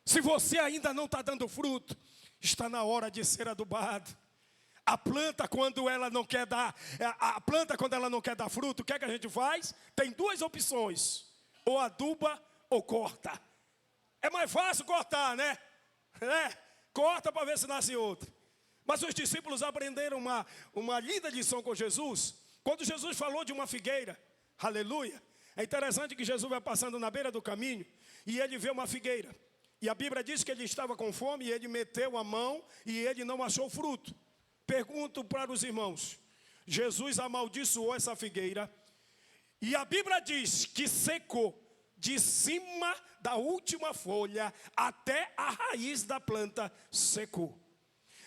Se você ainda não está dando fruto, está na hora de ser adubado. A planta, quando ela não quer dar fruto, o que é que a gente faz? Tem duas opções: ou aduba ou corta. É mais fácil cortar, né? Corta para ver se nasce outra. Mas os discípulos aprenderam uma linda lição com Jesus. Quando Jesus falou de uma figueira, aleluia. É interessante que Jesus vai passando na beira do caminho e ele vê uma figueira. E a Bíblia diz que ele estava com fome e ele meteu a mão e ele não achou fruto. Pergunto para os irmãos: Jesus amaldiçoou essa figueira e a Bíblia diz que secou de cima da última folha até a raiz da planta secou.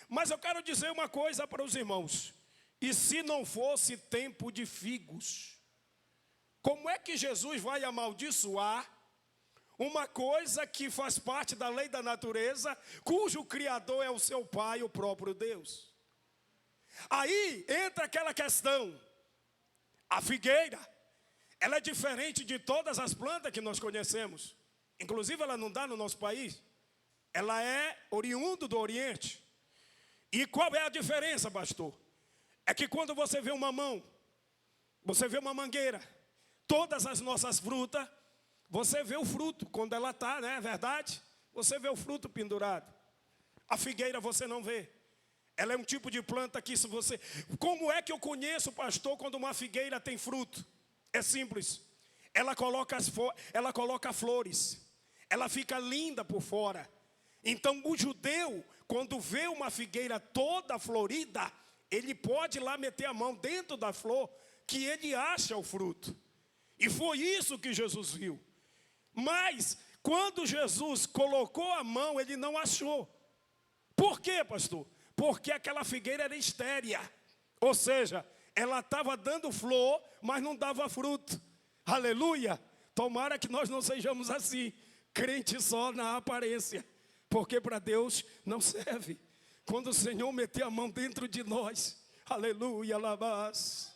Mas eu quero dizer uma coisa para os irmãos: e se não fosse tempo de figos? Como é que Jesus vai amaldiçoar uma coisa que faz parte da lei da natureza, cujo Criador é o seu Pai, o próprio Deus? Aí entra aquela questão: a figueira, ela é diferente de todas as plantas que nós conhecemos. Inclusive ela não dá no nosso país. Ela é oriundo do Oriente. E qual é a diferença, pastor? É que quando você vê uma mão, você vê uma mangueira, todas as nossas frutas, você vê o fruto quando ela está, não é verdade? Você vê o fruto pendurado. A figueira você não vê. Ela é um tipo de planta que se você... Como é que eu conheço, pastor, quando uma figueira tem fruto? É simples. Ela coloca flores. Ela fica linda por fora. Então o judeu, quando vê uma figueira toda florida, ele pode lá meter a mão dentro da flor, que ele acha o fruto. E foi isso que Jesus viu. Mas quando Jesus colocou a mão, ele não achou. Por quê, pastor? Porque aquela figueira era estéria. Ou seja, ela estava dando flor, mas não dava fruto. Aleluia! Tomara que nós não sejamos assim, crente só na aparência. Porque para Deus não serve. Quando o Senhor meter a mão dentro de nós, aleluia, alabás.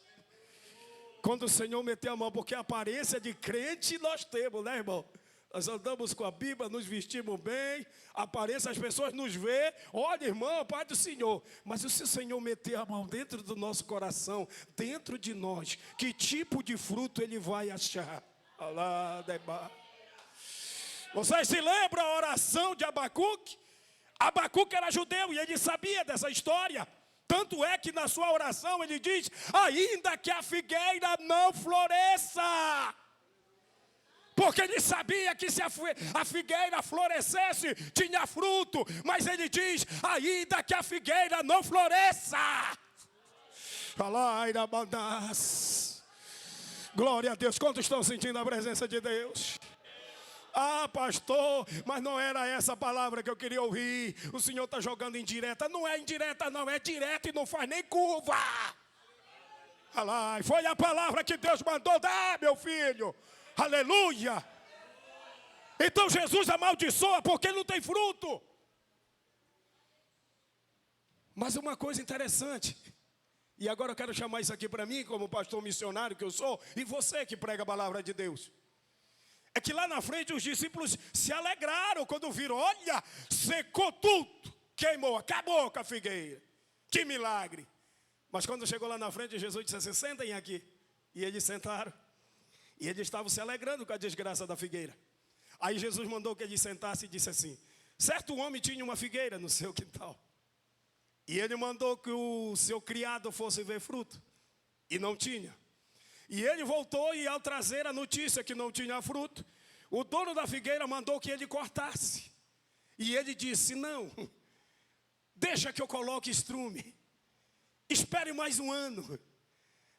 Quando o Senhor meter a mão, porque a aparência de crente nós temos, né, irmão? Nós andamos com a Bíblia, nos vestimos bem, aparência, as pessoas nos vê, olha, irmão, Pai do Senhor. Mas se o Senhor meter a mão dentro do nosso coração, dentro de nós, que tipo de fruto Ele vai achar? Vocês se lembram a oração de Abacuque? Abacuque era judeu e ele sabia dessa história. Tanto é que na sua oração ele diz: ainda que a figueira não floresça. Porque ele sabia que se a figueira florescesse, tinha fruto. Mas ele diz: ainda que a figueira não floresça. Glória a Deus. Quantos estão sentindo a presença de Deus? Ah, pastor, mas não era essa palavra que eu queria ouvir. O senhor está jogando indireta. Não é indireta, não, é direta e não faz nem curva. Alá, foi a palavra que Deus mandou dar, meu filho. Aleluia. Então Jesus amaldiçoa porque não tem fruto. Mas uma coisa interessante, e agora eu quero chamar isso aqui para mim, como pastor missionário que eu sou, e você que prega a palavra de Deus. É que lá na frente os discípulos se alegraram quando viram, olha, secou tudo, queimou, acabou com a figueira. Que milagre. Mas quando chegou lá na frente, Jesus disse assim, sentem aqui. E eles sentaram. E eles estavam se alegrando com a desgraça da figueira. Aí Jesus mandou que eles sentassem e disse assim, certo homem tinha uma figueira no seu quintal. E ele mandou que o seu criado fosse ver fruto. E não tinha. E ele voltou e ao trazer a notícia que não tinha fruto, o dono da figueira mandou que ele cortasse. E ele disse, não, deixa que eu coloque estrume. Espere mais um ano.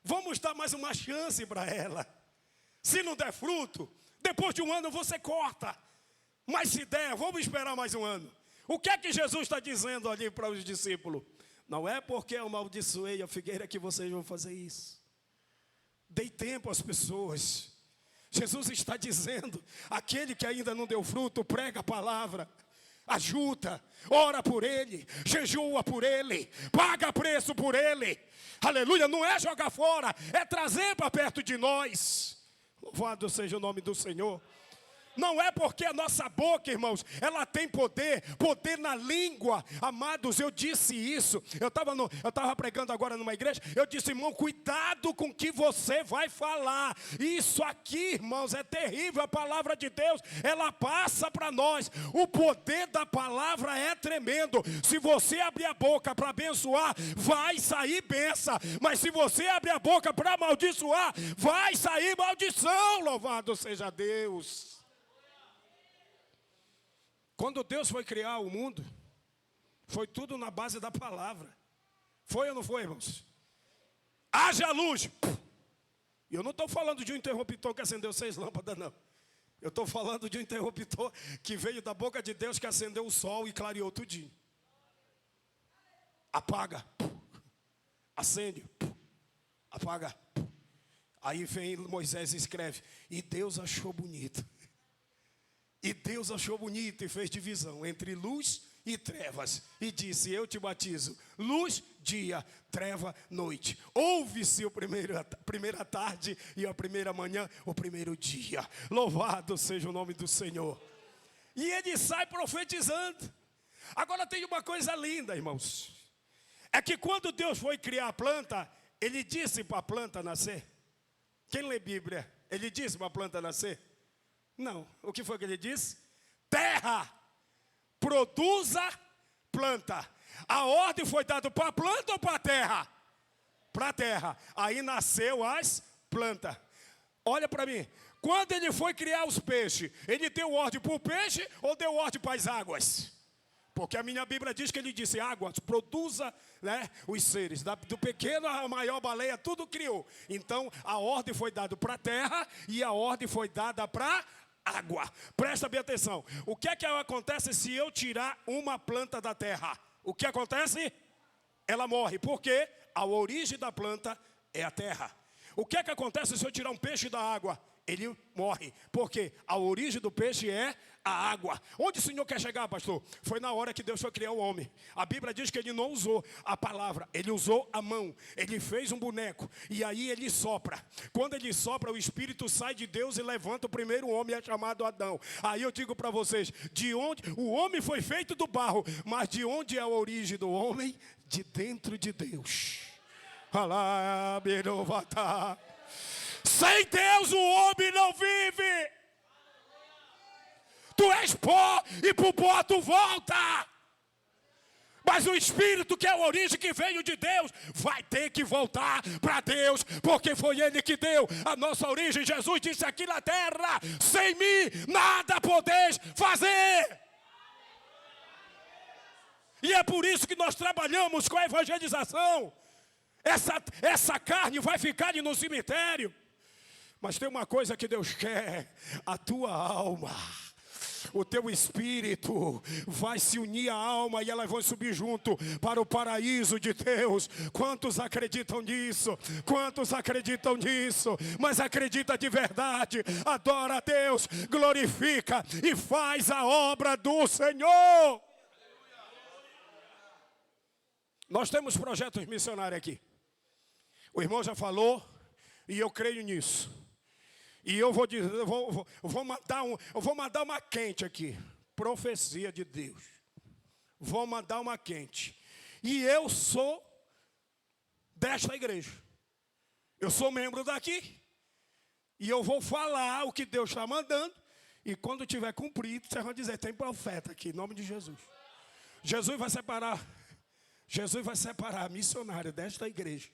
Vamos dar mais uma chance para ela. Se não der fruto, depois de um ano você corta. Mas se der, vamos esperar mais um ano. O que é que Jesus está dizendo ali para os discípulos? Não é porque eu amaldiçoei a figueira que vocês vão fazer isso. Dei tempo às pessoas. Jesus está dizendo, aquele que ainda não deu fruto, prega a palavra. Ajuda, ora por ele, jejua por ele, paga preço por ele. Aleluia, não é jogar fora, é trazer para perto de nós. Louvado seja o nome do Senhor. Não é porque a nossa boca, irmãos, ela tem poder na língua. Amados, eu disse isso. Eu estava pregando agora numa igreja. Eu disse, irmão, cuidado com o que você vai falar. Isso aqui, irmãos, é terrível. A palavra de Deus, ela passa para nós. O poder da palavra é tremendo. Se você abrir a boca para abençoar, vai sair bênção. Mas se você abrir a boca para amaldiçoar, vai sair maldição. Louvado seja Deus. Quando Deus foi criar o mundo, foi tudo na base da palavra. Foi ou não foi, irmãos? Haja luz. E eu não estou falando de um interruptor que acendeu 6 lâmpadas, não. Eu estou falando de um interruptor que veio da boca de Deus, que acendeu o sol e clareou tudinho. Apaga. Acende. Apaga. Aí vem Moisés e escreve. E Deus achou bonito. E Deus achou bonito e fez divisão entre luz e trevas. E disse, eu te batizo, luz, dia, treva, noite. Ouve-se a primeira tarde e a primeira manhã, o primeiro dia. Louvado seja o nome do Senhor. E ele sai profetizando. Agora tem uma coisa linda, irmãos. É que quando Deus foi criar a planta, ele disse para a planta nascer. Quem lê Bíblia, ele disse para a planta nascer? Não, o que foi que ele disse? Terra, produza planta. A ordem foi dada para a planta ou para a terra? Para a terra. Aí nasceu as plantas. Olha para mim, quando ele foi criar os peixes, ele deu ordem para o peixe ou deu ordem para as águas? Porque a minha Bíblia diz que ele disse, águas, produza, né, os seres. Do pequeno à maior baleia, tudo criou. Então, a ordem foi dada para a terra e a ordem foi dada para água. Presta bem atenção. O que é que acontece se eu tirar uma planta da terra? O que acontece? Ela morre. Por quê? A origem da planta é a terra. O que é que acontece se eu tirar um peixe da água? Ele morre. Por quê? A origem do peixe é a água. Onde o Senhor quer chegar, pastor? Foi na hora que Deus foi criar o homem. A Bíblia diz que ele não usou a palavra, ele usou a mão. Ele fez um boneco e aí ele sopra. Quando ele sopra, o Espírito sai de Deus e levanta o primeiro homem, é chamado Adão. Aí eu digo para vocês, de onde o homem foi feito do barro, mas de onde é a origem do homem? De dentro de Deus. Alá, berovata. Sem Deus o homem não vive. Tu és pó e pro pó tu volta. Mas o Espírito, que é a origem que veio de Deus, vai ter que voltar para Deus, porque foi Ele que deu a nossa origem. Jesus disse aqui na terra, sem mim nada podeis fazer. E é por isso que nós trabalhamos com a evangelização. Essa carne vai ficar ali no cemitério. Mas tem uma coisa que Deus quer, a tua alma. o teu espírito vai se unir à alma e elas vão subir junto para o paraíso de Deus. Quantos acreditam nisso? Quantos acreditam nisso? Mas acredita de verdade, adora a Deus, glorifica e faz a obra do Senhor. Nós temos projetos missionários aqui. O irmão já falou e eu creio nisso. E eu vou dizer, eu vou mandar uma quente aqui. Profecia de Deus. Vou mandar uma quente. E eu sou desta igreja. Eu sou membro daqui. E eu vou falar o que Deus está mandando. E quando tiver cumprido, vocês vão dizer, tem profeta aqui, em nome de Jesus. Jesus vai separar missionário desta igreja.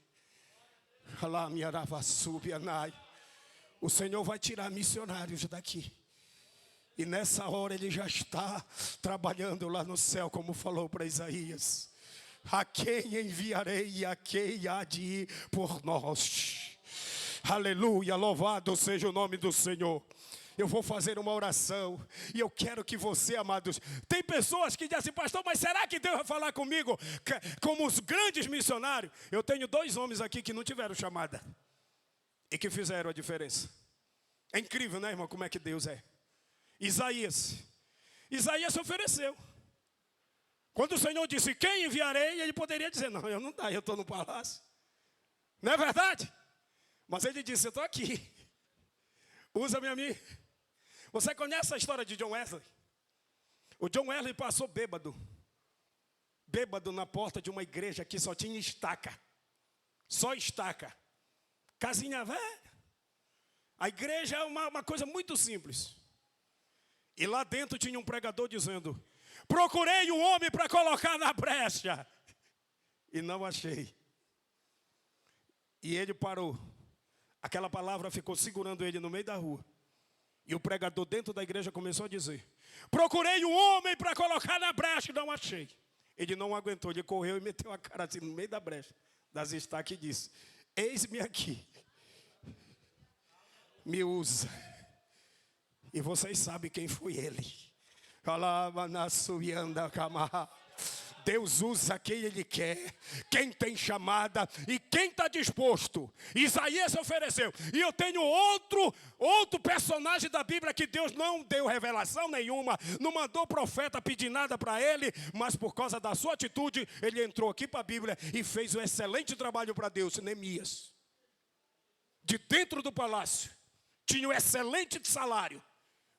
O Senhor vai tirar missionários daqui. E nessa hora Ele já está trabalhando lá no céu, como falou para Isaías. A quem enviarei e a quem há de ir por nós. Aleluia, louvado seja o nome do Senhor. Eu vou fazer uma oração e eu quero que você, amados, tem pessoas que dizem assim, pastor, mas será que Deus vai falar comigo como os grandes missionários? Eu tenho 2 homens aqui que não tiveram chamada e que fizeram a diferença. É incrível, né, irmão, como é que Deus é. Isaías se ofereceu. Quando o Senhor disse, quem enviarei? Ele poderia dizer, não, eu não dá, eu estou no palácio. Não é verdade? Mas ele disse, eu estou aqui. Usa-me a mim. Você conhece a história de John Wesley? O John Wesley passou bêbado na porta de uma igreja que só tinha estaca. Só estaca. Casinha velha. A igreja é uma coisa muito simples. E lá dentro tinha um pregador dizendo, procurei um homem para colocar na brecha. E não achei. E ele parou. Aquela palavra ficou segurando ele no meio da rua. E o pregador dentro da igreja começou a dizer, procurei um homem para colocar na brecha e não achei. Ele não aguentou, ele correu e meteu a cara assim no meio da brecha das estacas e disse, eis-me aqui. Me usa. E vocês sabem quem foi ele. Deus usa quem Ele quer, quem tem chamada e quem está disposto. Isaías ofereceu. E eu tenho outro personagem da Bíblia que Deus não deu revelação nenhuma, não mandou profeta pedir nada para ele, mas por causa da sua atitude, ele entrou aqui para a Bíblia e fez um excelente trabalho para Deus. Neemias, de dentro do palácio, tinha um excelente salário.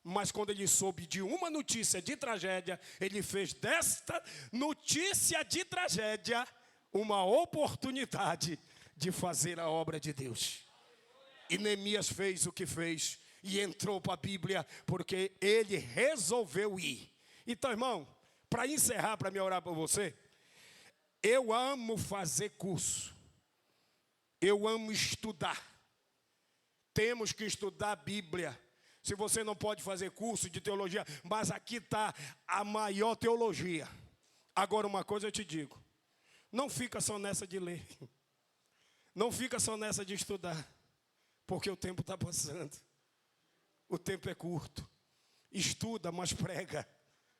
Mas quando ele soube de uma notícia de tragédia, ele fez desta notícia de tragédia uma oportunidade de fazer a obra de Deus. E Neemias fez o que fez e entrou para a Bíblia porque ele resolveu ir. Então, irmão, para encerrar, para me orar por você, eu amo fazer curso. Eu amo estudar. Temos que estudar a Bíblia. Se você não pode fazer curso de teologia, mas aqui está a maior teologia. Agora uma coisa eu te digo, não fica só nessa de ler. Não fica só nessa de estudar, porque o tempo está passando. O tempo é curto. Estuda, mas prega.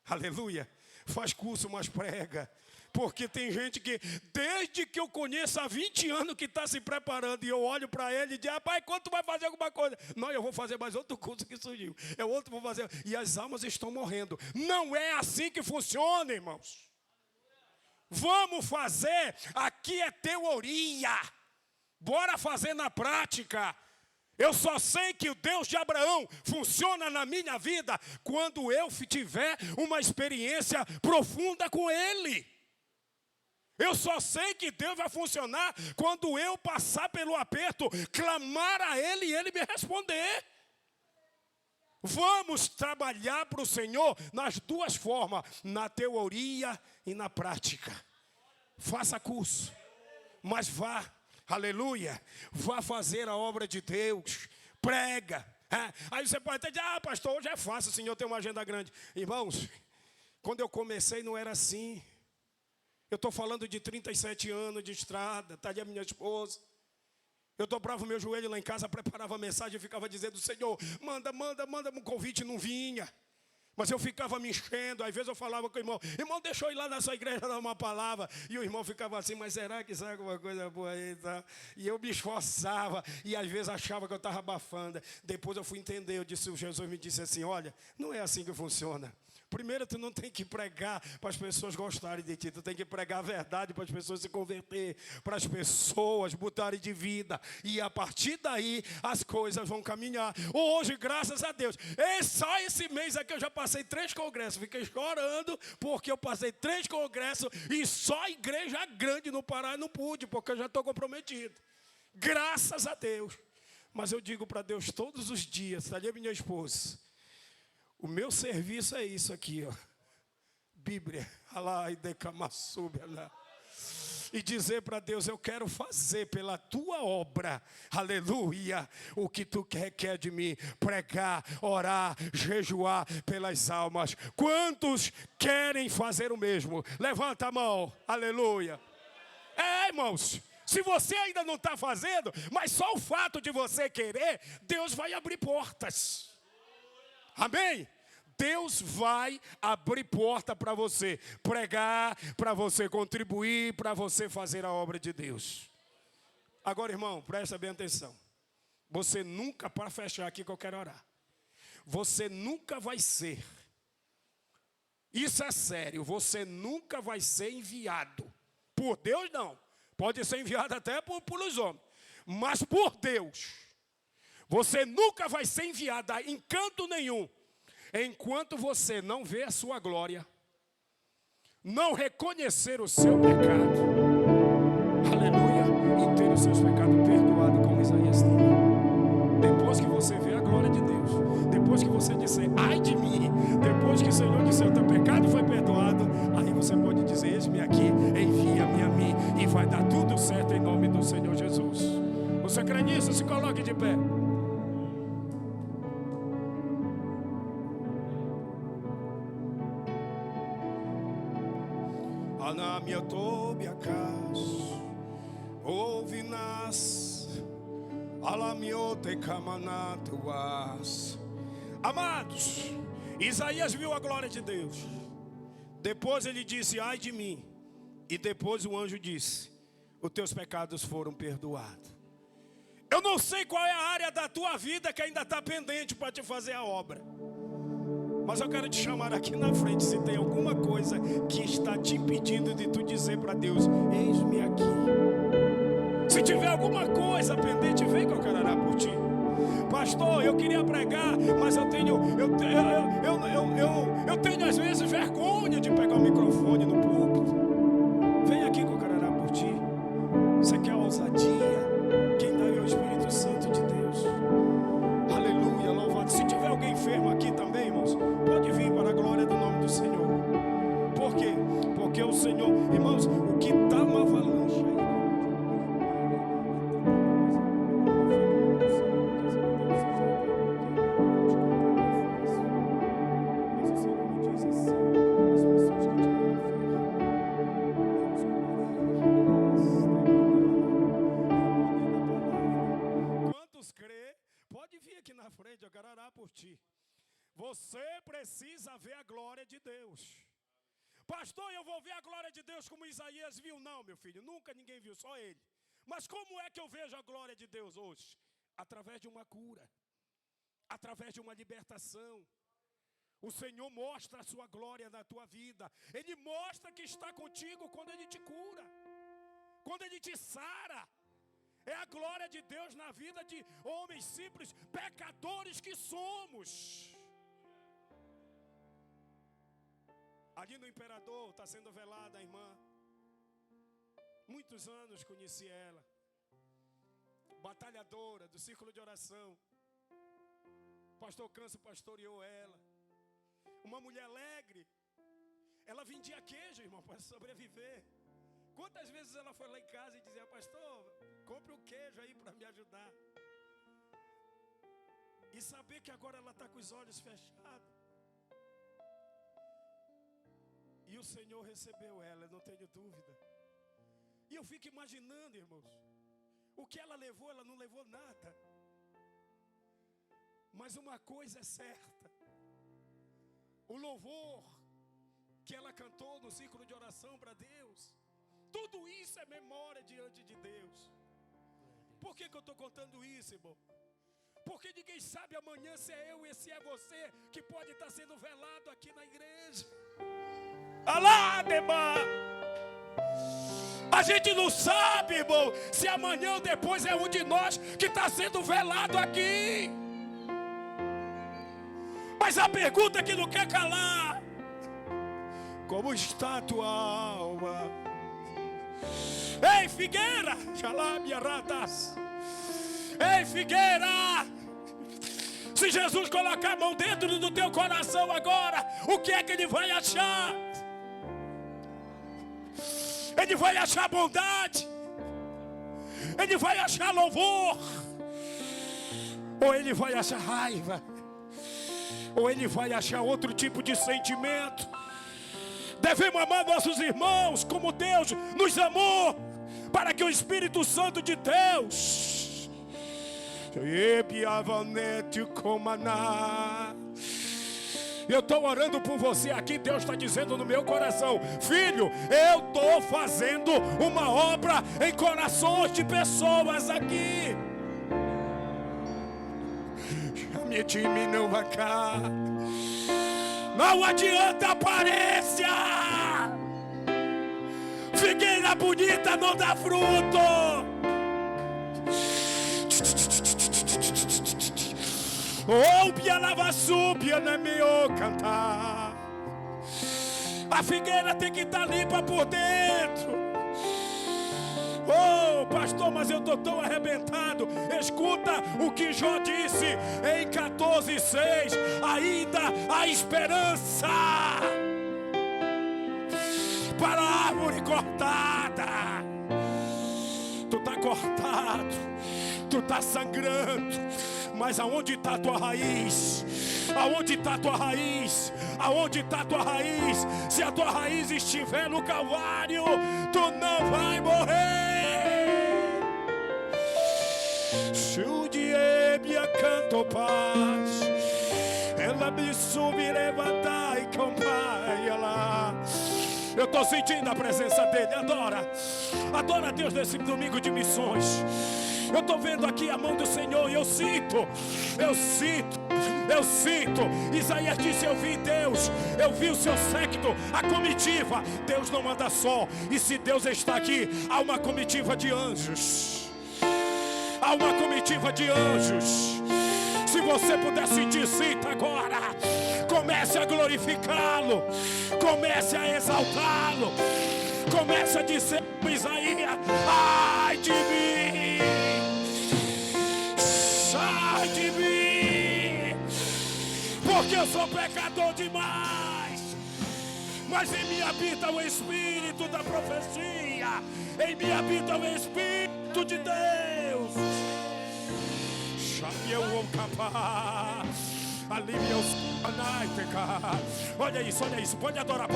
Aleluia. Faz curso, mas prega. Porque tem gente que, desde que eu conheço há 20 anos que está se preparando, e eu olho para ele e digo, rapaz, quando tu vai fazer alguma coisa? Não, eu vou fazer mais outro curso que surgiu. É outro vou fazer. E as almas estão morrendo. Não é assim que funciona, irmãos. Vamos fazer, aqui é teoria. Bora fazer na prática. Eu só sei que o Deus de Abraão funciona na minha vida quando eu tiver uma experiência profunda com Ele. Eu só sei que Deus vai funcionar quando eu passar pelo aperto, clamar a Ele e Ele me responder. Vamos trabalhar para o Senhor nas duas formas, na teoria e na prática. Faça curso, mas vá, aleluia, vá fazer a obra de Deus, prega. Aí você pode até dizer, pastor, hoje é fácil, o Senhor tem uma agenda grande. Irmãos, quando eu comecei não era assim. Eu estou falando de 37 anos de estrada, está ali a minha esposa. Eu dobrava o meu joelho lá em casa, preparava a mensagem e ficava dizendo, Senhor, manda, um convite, não vinha. Mas eu ficava me enchendo, às vezes eu falava com o irmão, irmão, deixa eu ir lá na sua igreja dar uma palavra. E o irmão ficava assim, mas será que sai alguma coisa boa aí? Tá? E eu me esforçava, e às vezes achava que eu estava abafando. Depois eu fui entender, Jesus me disse assim, olha, não é assim que funciona. Primeiro, tu não tem que pregar para as pessoas gostarem de ti. Tu tem que pregar a verdade para as pessoas se converter, para as pessoas mudarem de vida. E a partir daí, as coisas vão caminhar. Hoje, graças a Deus, só esse mês aqui eu já passei 3 congressos. Fiquei chorando porque eu passei 3 congressos e só igreja grande no Pará não pude, porque eu já estou comprometido. Graças a Deus. Mas eu digo para Deus todos os dias, está ali a minha esposa, o meu serviço é isso aqui, ó. Bíblia, e dizer para Deus, eu quero fazer pela tua obra, aleluia, o que tu quer de mim, pregar, orar, jejuar pelas almas. Quantos querem fazer o mesmo? Levanta a mão, aleluia. Irmãos, se você ainda não está fazendo, mas só o fato de você querer, Deus vai abrir portas. Amém? Deus vai abrir porta para você pregar, para você contribuir, para você fazer a obra de Deus. Agora, irmão, presta bem atenção. Você nunca, para fechar aqui que eu quero orar, você nunca vai ser, isso é sério, você nunca vai ser enviado. Por Deus não, pode ser enviado até pelos homens, mas por Deus, você nunca vai ser enviado em canto nenhum, enquanto você não vê a sua glória, não reconhecer o seu pecado, aleluia, e ter os seus pecados perdoados como Isaías teve. Depois que você vê a glória de Deus, depois que você disser, ai de mim, depois que o Senhor disser, o teu pecado foi perdoado, aí você pode dizer, eis-me aqui, envia-me a mim, e vai dar tudo certo em nome do Senhor Jesus. Você crê nisso? Se coloque de pé. Amados, Isaías viu a glória de Deus. Depois ele disse, ai de mim. E depois o anjo disse, os teus pecados foram perdoados. Eu não sei qual é a área da tua vida que ainda está pendente para te fazer a obra, mas eu quero te chamar aqui na frente, se tem alguma coisa que está te impedindo de tu dizer para Deus, eis-me aqui. Se tiver alguma coisa pendente, vem que eu quero orar por ti. Pastor, eu queria pregar, mas eu tenho às vezes vergonha de pegar o microfone no púlpito. Vem aqui que eu quero orar por ti. Você quer ousadia? Quem dá é o Espírito Santo de Deus. Aleluia, louvado. Se tiver alguém enfermo aqui também, irmãos, pode vir para a glória do nome do Senhor. Por quê? Porque o Senhor, irmãos, o que está uma avalanche aí, eu quero orar por ti. Você precisa ver a glória de Deus. Pastor, eu vou ver a glória de Deus como Isaías viu. Não, meu filho, nunca ninguém viu, só ele. Mas como é que eu vejo a glória de Deus hoje? Através de uma cura, através de uma libertação. O Senhor mostra a sua glória na tua vida. Ele mostra que está contigo quando Ele te cura, quando Ele te sara. É a glória de Deus na vida de homens simples, pecadores que somos. Ali no Imperador está sendo velada a irmã. Muitos anos conheci ela. Batalhadora do círculo de oração. Pastor Câncio pastoreou ela. Uma mulher alegre. Ela vendia queijo, irmão, para sobreviver. Quantas vezes ela foi lá em casa e dizia, pastor, compre um queijo aí para me ajudar. E saber que agora ela está com os olhos fechados. E o Senhor recebeu ela, não tenho dúvida. E eu fico imaginando, irmãos, o que ela não levou nada. Mas uma coisa é certa. o louvor que ela cantou no círculo de oração para Deus. Tudo isso é memória diante de Deus. Por que eu estou contando isso, irmão? Porque ninguém sabe amanhã se é eu e se é você que pode estar sendo velado aqui na igreja. Alá, Deba! A gente não sabe, irmão, se amanhã ou depois é um de nós que está sendo velado aqui. Mas a pergunta que não quer calar: como está a tua alma? Ei, figueira! Ei, figueira! Se Jesus colocar a mão dentro do teu coração agora, o que é que ele vai achar? Ele vai achar bondade? Ele vai achar louvor? Ou ele vai achar raiva? Ou ele vai achar outro tipo de sentimento? Devemos amar nossos irmãos como Deus nos amou, para que o Espírito Santo de Deus, eu estou orando por você aqui. Deus está dizendo no meu coração: filho, eu estou fazendo uma obra em corações de pessoas aqui. Não adianta aparência. Figueira bonita não dá fruto. A figueira tem que estar limpa por dentro. Oh, pastor, mas eu estou tão arrebentado. Escuta o que Jó disse em 14:6. Ainda há esperança para a árvore cortada. Tu está cortado, tu está sangrando, mas aonde está a tua raiz? Aonde está a tua raiz? Aonde está a tua raiz? Se a tua raiz estiver no Calvário, tu não vai morrer. Judiebia canto paz, ela me sube, levantar e acompanha lá. Eu estou sentindo a presença dele. Adora a Deus nesse domingo de missões. Eu estou vendo aqui a mão do Senhor e eu sinto. Isaías disse: eu vi Deus, eu vi o seu séquito, a comitiva. Deus não anda só. E se Deus está aqui, há uma comitiva de anjos. Há uma comitiva de anjos. Se você puder sentir, sinta agora. Comece a glorificá-lo, comece a exaltá-lo, comece a dizer com Isaías: ai de mim, sai de mim, porque eu sou pecador demais. Mas em mim habita o Espírito da profecia, em mim habita o Espírito de Deus. Chame o capaz. Olha isso, pode adorar.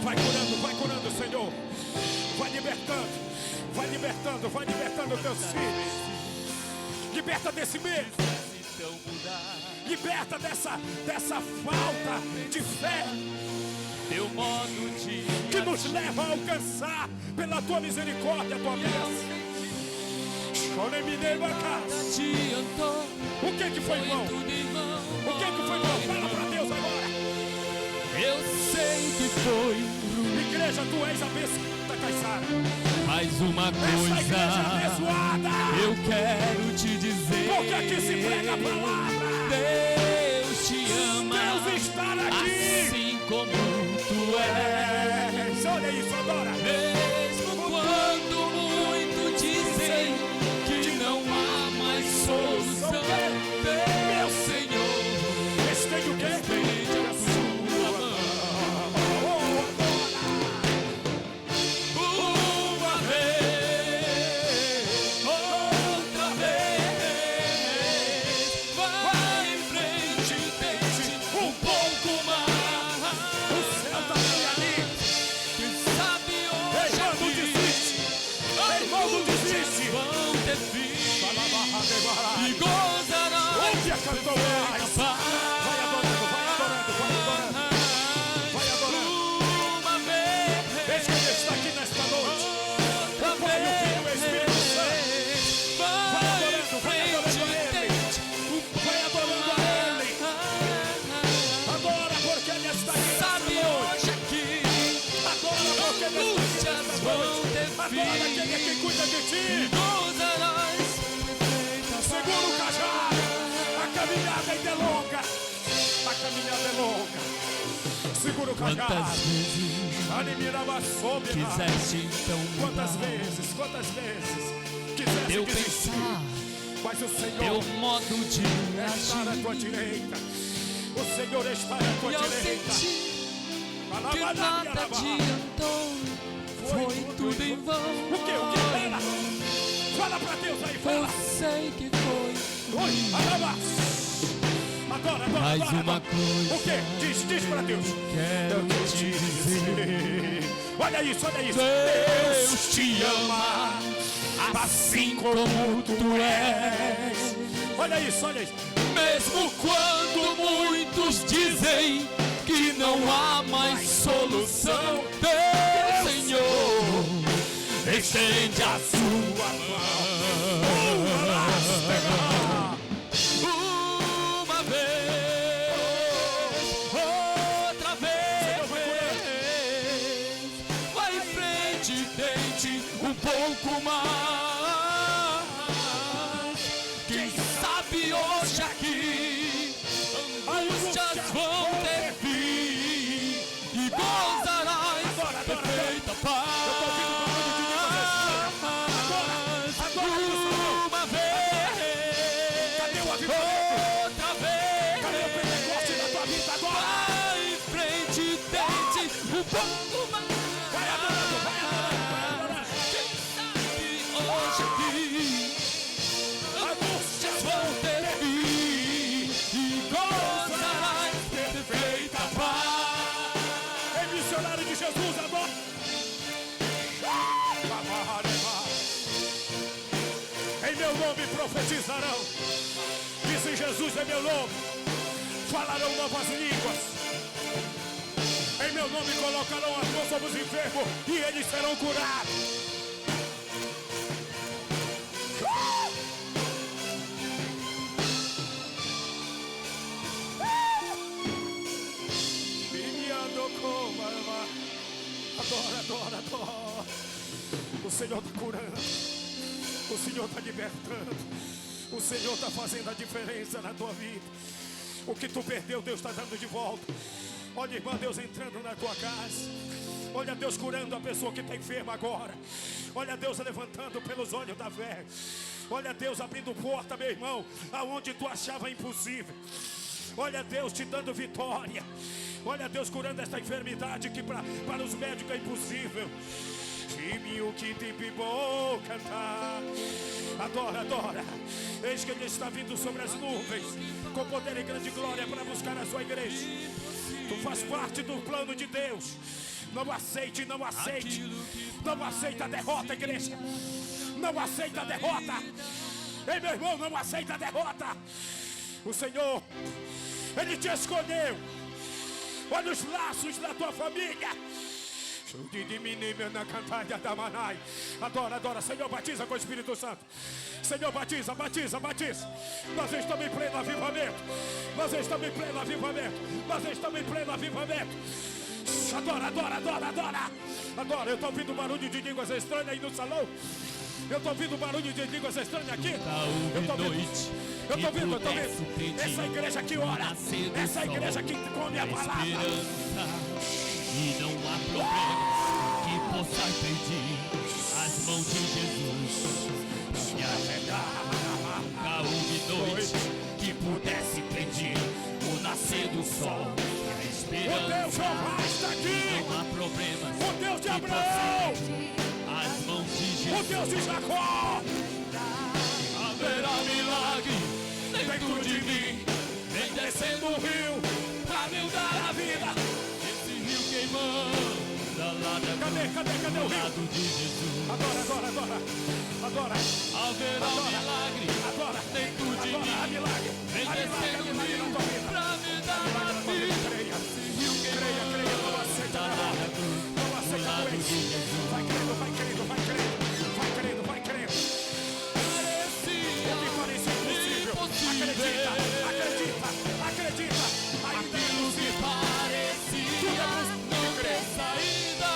Vai adorando. Vai curando, Senhor. Vai libertando teus filhos. Liberta desse medo. Liberta dessa falta de fé que nos leva a alcançar pela tua misericórdia, a tua bênção. O que foi, irmão? Fala para Deus agora. Eu sei que foi Igreja, tu és abençoada, Caissara. mais uma Essa igreja coisa abençoada. eu quero te dizer. Porque aqui se prega a palavra. Deus te ama, Deus está aqui. assim como tu és. Olha isso, adora. Mesmo quando muitos dizem que não há mais solução, meu Senhor, Estende o quê? estende a sua mão. Uma vez, outra vez, vai em frente, tente um pouco mais. Adora aquele que cuida de ti. Gozarás. Segura o cajado. A caminhada ainda é longa. A caminhada é longa. Segura o Quantas cajado. vezes quiseste então Quantas mudar vezes quiseste teu desistir, pensar, mas o teu Senhor modo de está à tua agir. direita. O Senhor está à tua E ao direita. sentir que nada adiantou, foi tudo em vão. O que? Fala! Fala pra Deus aí, Eu fala! sei que foi. Oi, alaba! Adora! Mais adora. uma coisa O que? Diz pra Deus. quero te dizer. Olha isso. Deus te ama, assim como tu és. Olha isso. Mesmo quando muitos dizem que não há mais solução, Deus, Senhor, estende a sua mão. Uma vez, outra vez, vai em frente, tente um pouco mais. Quem sabe hoje aqui angústias vão ter fim e gozarás perfeita paz. Uma vez, Cadê o avivamento? outra vez, Cadê o Pentecoste na tua vida agora? vai em frente, tente um pouco mais. Vai adorando. Quem sabe hoje aqui angústias vão ter fim e gozarás perfeita paz. Ei, missionário de Jesus, agora. Em meu nome profetizarão. Disse Jesus, em meu nome falarão novas línguas. Em meu nome colocarão as mãos sobre os enfermos e eles serão curados. Adora. O Senhor está curando. O Senhor está libertando. O Senhor está fazendo a diferença na tua vida. O que tu perdeu, Deus está dando de volta. Olha, irmã, Deus entrando na tua casa. Olha Deus curando a pessoa que está enferma agora. Olha Deus levantando pelos olhos da fé. Olha Deus abrindo porta, meu irmão, aonde tu achava impossível. Olha Deus te dando vitória. Olha Deus curando esta enfermidade que para os médicos é impossível. O que te pibou cantar. Adora. Eis que Ele está vindo sobre as nuvens com poder e grande glória para buscar a sua igreja. Tu faz parte do plano de Deus. Não aceite. Não aceita a derrota, igreja. Não aceita a derrota. Ei, meu irmão, não aceita a derrota. O Senhor, Ele te escolheu. Olha os laços da tua família. Adora, Senhor, batiza com o Espírito Santo. Senhor, batiza. Nós estamos em pleno avivamento. Adora, eu estou ouvindo barulho de línguas estranhas aí no salão. Eu estou ouvindo barulho de línguas estranhas aqui. Eu estou vendo. Essa igreja que ora. Essa igreja que come a palavra. E não há problema que possa impedir as mãos de Jesus. E a noite que pudesse impedir o nascer do sol. A esperança. O Deus Jeová está aqui. Não há problema. O Deus de que Abraão. possa impedir as mãos de Jesus. O Deus de Jacó. Haverá milagre dentro de mim. Vem descendo o rio pra me dar a vida. Queimando lá da Cadê o rio? lado de Jesus. Adora. Haverá milagre dentro de mim. Vem descendo o rio pra me dar a vida. Creia. Creia, Não aceita doença. Vai crendo. O que parecia impossível. Acredita. Ainda é aquilo que possível. parecia não ter saída.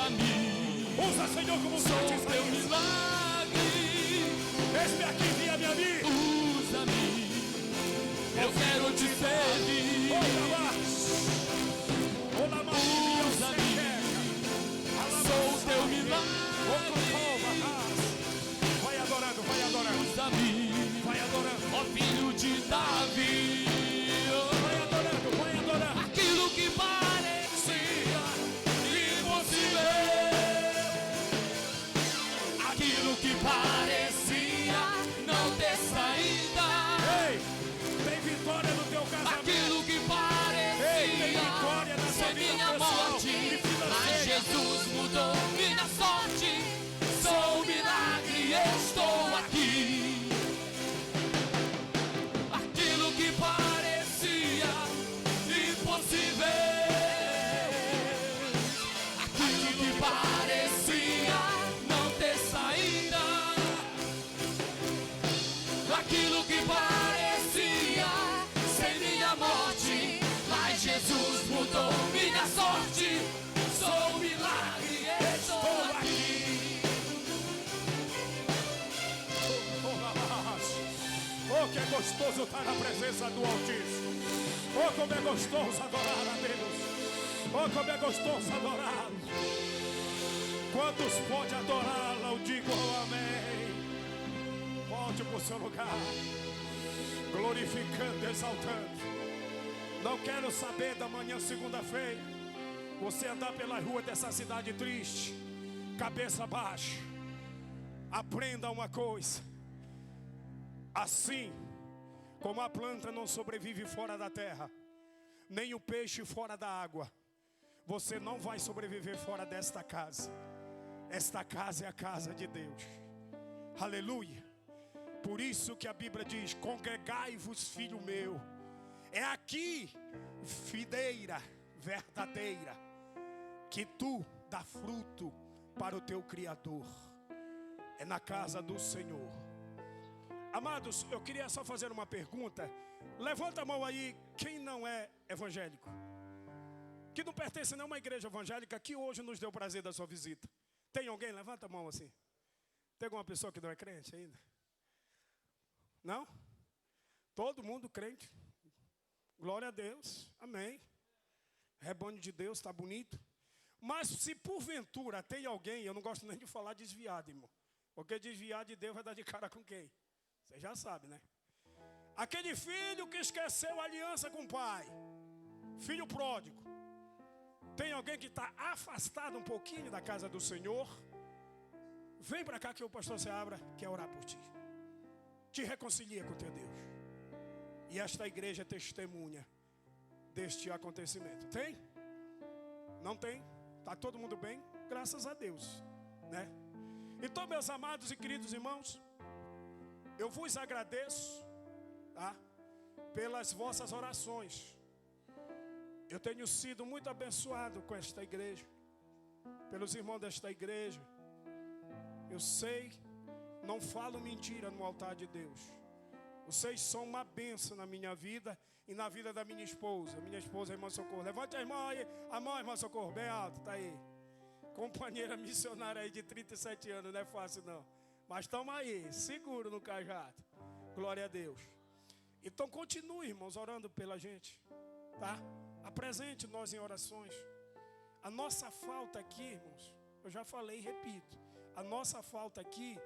Usa-me, Usa, Senhor, como sou diz teu Isaías. milagre. Eis-me aqui, envia-me a mim. Usa-me, eu quero te servir. Usa-me, sou teu milagre. Vai adorando, vai adorando, Usa-me, vai adorando, ó filho de Davi. vai adorando, vai adorando. Aquilo que parecia impossível, aquilo que parecia não ter saída, Ei, tem vitória no teu casamento. aquilo que Ei, tem parecia vitória na sua ser vida minha pessoal morte, e financeira. mas Jesus mudou minha sorte. Sou um milagre e estou aqui. Aquilo que parecia impossível, aquilo que parecia não ter saída, aquilo que parecia ser minha morte, mas Jesus mudou minha sorte. Sou um milagre e estou aqui. Oh, que é gostoso estar na presença do Altíssimo. Oh, como é gostoso adorar a Deus. Oh, como é gostoso adorá-lo. Quantos pode adorá-lo? Digo amém. Volte para o seu lugar, glorificando, exaltando. Não quero saber da manhã, segunda-feira, você andar pela rua dessa cidade triste, cabeça baixa. Aprenda uma coisa: assim como a planta não sobrevive fora da terra, nem o peixe fora da água, você não vai sobreviver fora desta casa. Esta casa é a casa de Deus. Aleluia. Por isso que a Bíblia diz: congregai-vos, filho meu. É aqui, videira verdadeira, que tu dá fruto para o teu Criador. É na casa do Senhor. Amados, eu queria só fazer uma pergunta. Levanta a mão aí, quem não é evangélico, que não pertence a nenhuma igreja evangélica, que hoje nos deu o prazer da sua visita. Tem alguém? Levanta a mão assim. Tem alguma pessoa que não é crente ainda? Não? Todo mundo crente. Glória a Deus, amém. Rebanho de Deus, está bonito. Mas se porventura tem alguém, eu não gosto nem de falar desviado, irmão, porque desviar de Deus vai dar de cara com quem? Você já sabe, né? Aquele filho que esqueceu a aliança com o pai, filho pródigo. Tem alguém que está afastado um pouquinho da casa do Senhor? Vem para cá que o pastor Seabra quer orar por ti. Te reconcilia com teu Deus. E esta igreja é testemunha deste acontecimento. Tem? Não tem? Está todo mundo bem? Graças a Deus, né? Então, meus amados e queridos irmãos, eu vos agradeço, tá, pelas vossas orações. Eu tenho sido muito abençoado com esta igreja, pelos irmãos desta igreja. Eu sei, não falo mentira no altar de Deus. Vocês são uma bênção na minha vida e na vida da minha esposa. Minha esposa, a irmã Socorro. Levante a irmã aí, a mão, irmã Socorro, bem alto, tá aí. Companheira missionária aí de 37 anos, não é fácil não. Mas estamos aí, seguro no cajado. Glória a Deus. Então continue, irmãos, orando pela gente, tá? Apresente nós em orações. A nossa falta aqui, irmãos, eu já falei e repito, a nossa falta aqui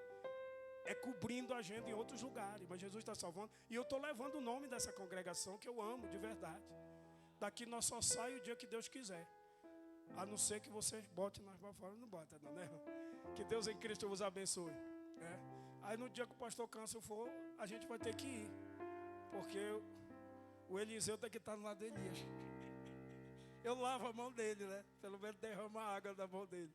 é cobrindo a agenda em outros lugares, mas Jesus está salvando. E eu estou levando o nome dessa congregação que eu amo de verdade. Daqui nós só sai o dia que Deus quiser. A não ser que vocês botem nós para fora, não bota não, né? Que Deus em Cristo vos abençoe, né? Aí no dia que o pastor Câncer for, a gente vai ter que ir, porque o Eliseu tem que estar no lado de Elias. Eu lavo a mão dele, né? Pelo menos derrama a água da mão dele.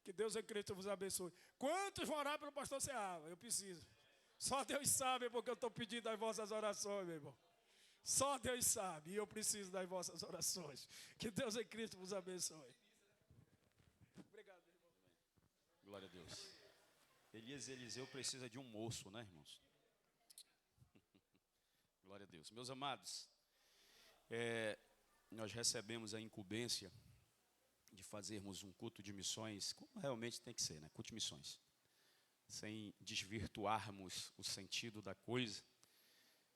Que Deus em Cristo vos abençoe. Quantos vão orar pelo pastor Seabra? Eu preciso. Só Deus sabe porque eu estou pedindo as vossas orações, meu irmão. Só Deus sabe e eu preciso das vossas orações. Que Deus em Cristo vos abençoe. Obrigado, irmão. Glória a Deus. Elias e Eliseu precisa de um moço, né, irmãos? Glória a Deus. Meus amados, nós recebemos a incumbência de fazermos um culto de missões, como realmente tem que ser, né? Culto de missões. Sem desvirtuarmos o sentido da coisa.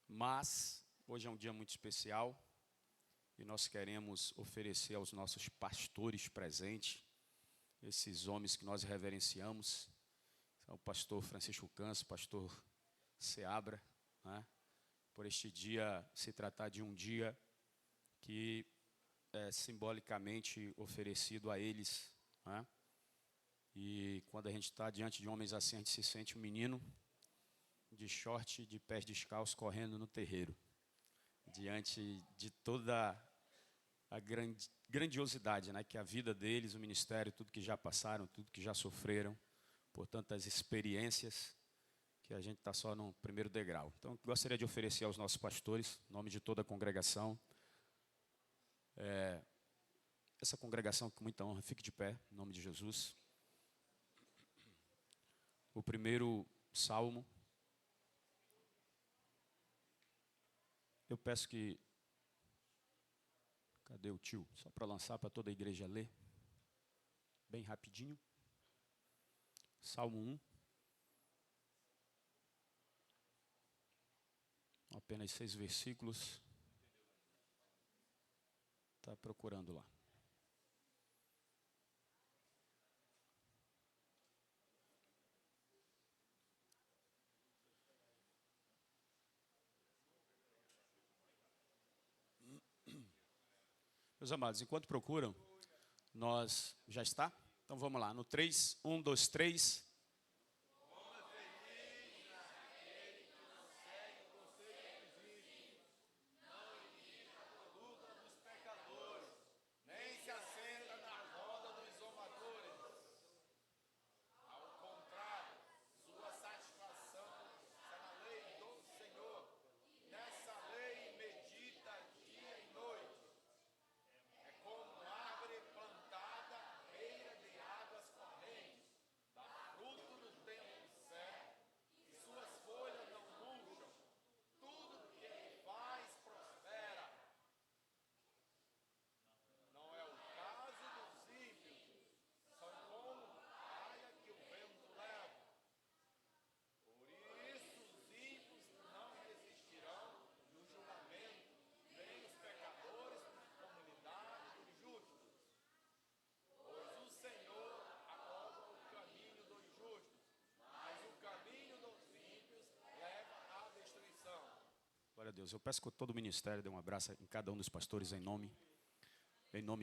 Mas hoje é um dia muito especial e nós queremos oferecer aos nossos pastores presentes, esses homens que nós reverenciamos, o pastor Francisco Canso, pastor Seabra, né? Por este dia se tratar de um dia que é simbolicamente oferecido a eles, né? E quando a gente está diante de homens assim, a gente se sente um menino de short, de pés descalços, correndo no terreiro, diante de toda a grandiosidade, né, que a vida deles, o ministério, tudo que já passaram, tudo que já sofreram, por tantas experiências, que a gente está só no primeiro degrau. Então, gostaria de oferecer aos nossos pastores, em nome de toda a congregação, essa congregação com muita honra, fique de pé, em nome de Jesus. O primeiro salmo. Eu peço que... Cadê o tio? Só para lançar para toda a igreja ler. Bem rapidinho. Salmo 1. Apenas 6 versículos. Está procurando lá. Meus amados, enquanto procuram, nós... Já está? Então vamos lá, no 3, 1, 2, 3. Nem se assenta na roda dos zombadores. Ao contrário, sua satisfação está na lei do Senhor. Nessa lei medita dia e noite. É como árvore plantada à beira de águas correntes, dá fruto no tempo certo, e suas folhas não murcham. Tudo que ele faz prospera. Não é o caso dos ímpios, são como praia que o vento leva. Por isso os ímpios não resistirão no julgamento, nem os pecadores na comunidade dos justos. Pois o Senhor aprova o caminho dos justos, mas o caminho dos ímpios leva à destruição. Glória a Deus. Eu peço que todo o ministério dê um abraço em cada um dos pastores em nome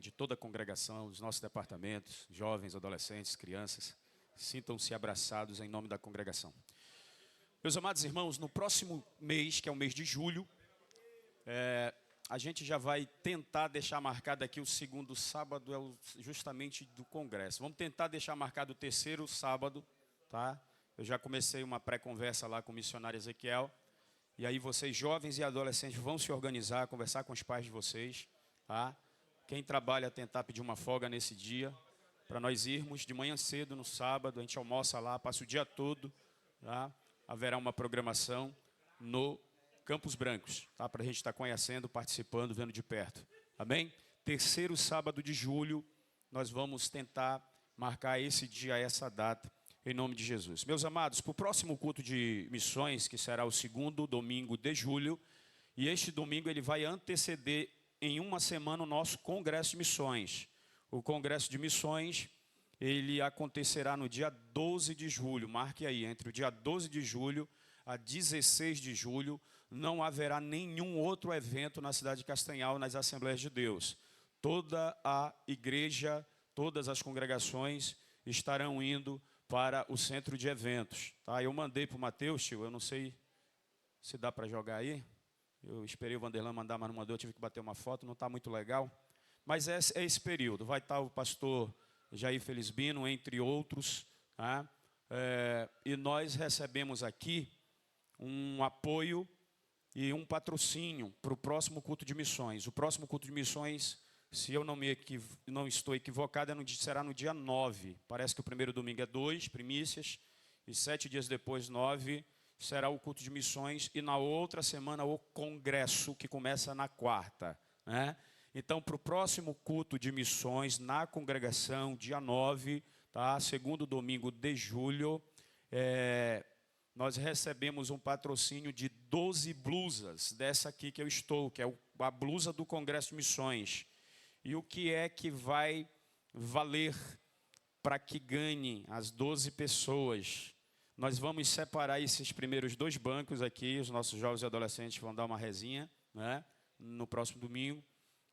de toda a congregação, os nossos departamentos, jovens, adolescentes, crianças, sintam-se abraçados em nome da congregação. Meus amados irmãos, no próximo mês, que é o mês de julho, a gente já vai tentar deixar marcado aqui o segundo sábado, justamente do congresso. Vamos tentar deixar marcado o terceiro sábado, tá? Eu já comecei uma pré-conversa lá com o missionário Ezequiel, e aí vocês, jovens e adolescentes, vão se organizar, conversar com os pais de vocês, tá? Quem trabalha, tentar pedir uma folga nesse dia, para nós irmos de manhã cedo no sábado, a gente almoça lá, passa o dia todo, tá? Haverá uma programação no Campos Brancos, tá? Para a gente estar conhecendo, participando, vendo de perto. Amém? Terceiro sábado de julho, nós vamos tentar marcar esse dia, essa data, em nome de Jesus. Meus amados, para o próximo culto de missões, que será o segundo domingo de julho, e este domingo ele vai anteceder em uma semana o nosso Congresso de Missões. O Congresso de Missões, ele acontecerá no dia 12 de julho. Marque aí, entre o dia 12 de julho a 16 de julho, não haverá nenhum outro evento na cidade de Castanhal, nas Assembleias de Deus. Toda a igreja, todas as congregações estarão indo para o centro de eventos. Tá? Eu mandei para o Mateus, tio, eu não sei se dá para jogar aí. Eu esperei o Vanderlan mandar, mas não mandou, eu tive que bater uma foto, não está muito legal. Mas é esse período, vai estar o pastor Jair Felisbino, entre outros. Tá? E nós recebemos aqui um apoio e um patrocínio para o próximo culto de missões. O próximo culto de missões, se eu não estou equivocado, será no dia 9. Parece que o primeiro domingo é 2, primícias, e 7 dias depois, 9, será o culto de missões, e na outra semana o congresso, que começa na quarta. Né? Então, para o próximo culto de missões na congregação, dia 9, tá? Segundo domingo de julho, nós recebemos um patrocínio de 12 blusas, dessa aqui que eu estou, que é a blusa do Congresso de Missões. E o que é que vai valer para que ganhe as 12 pessoas? Nós vamos separar esses primeiros 2 bancos aqui, os nossos jovens e adolescentes vão dar uma rezinha, né, no próximo domingo,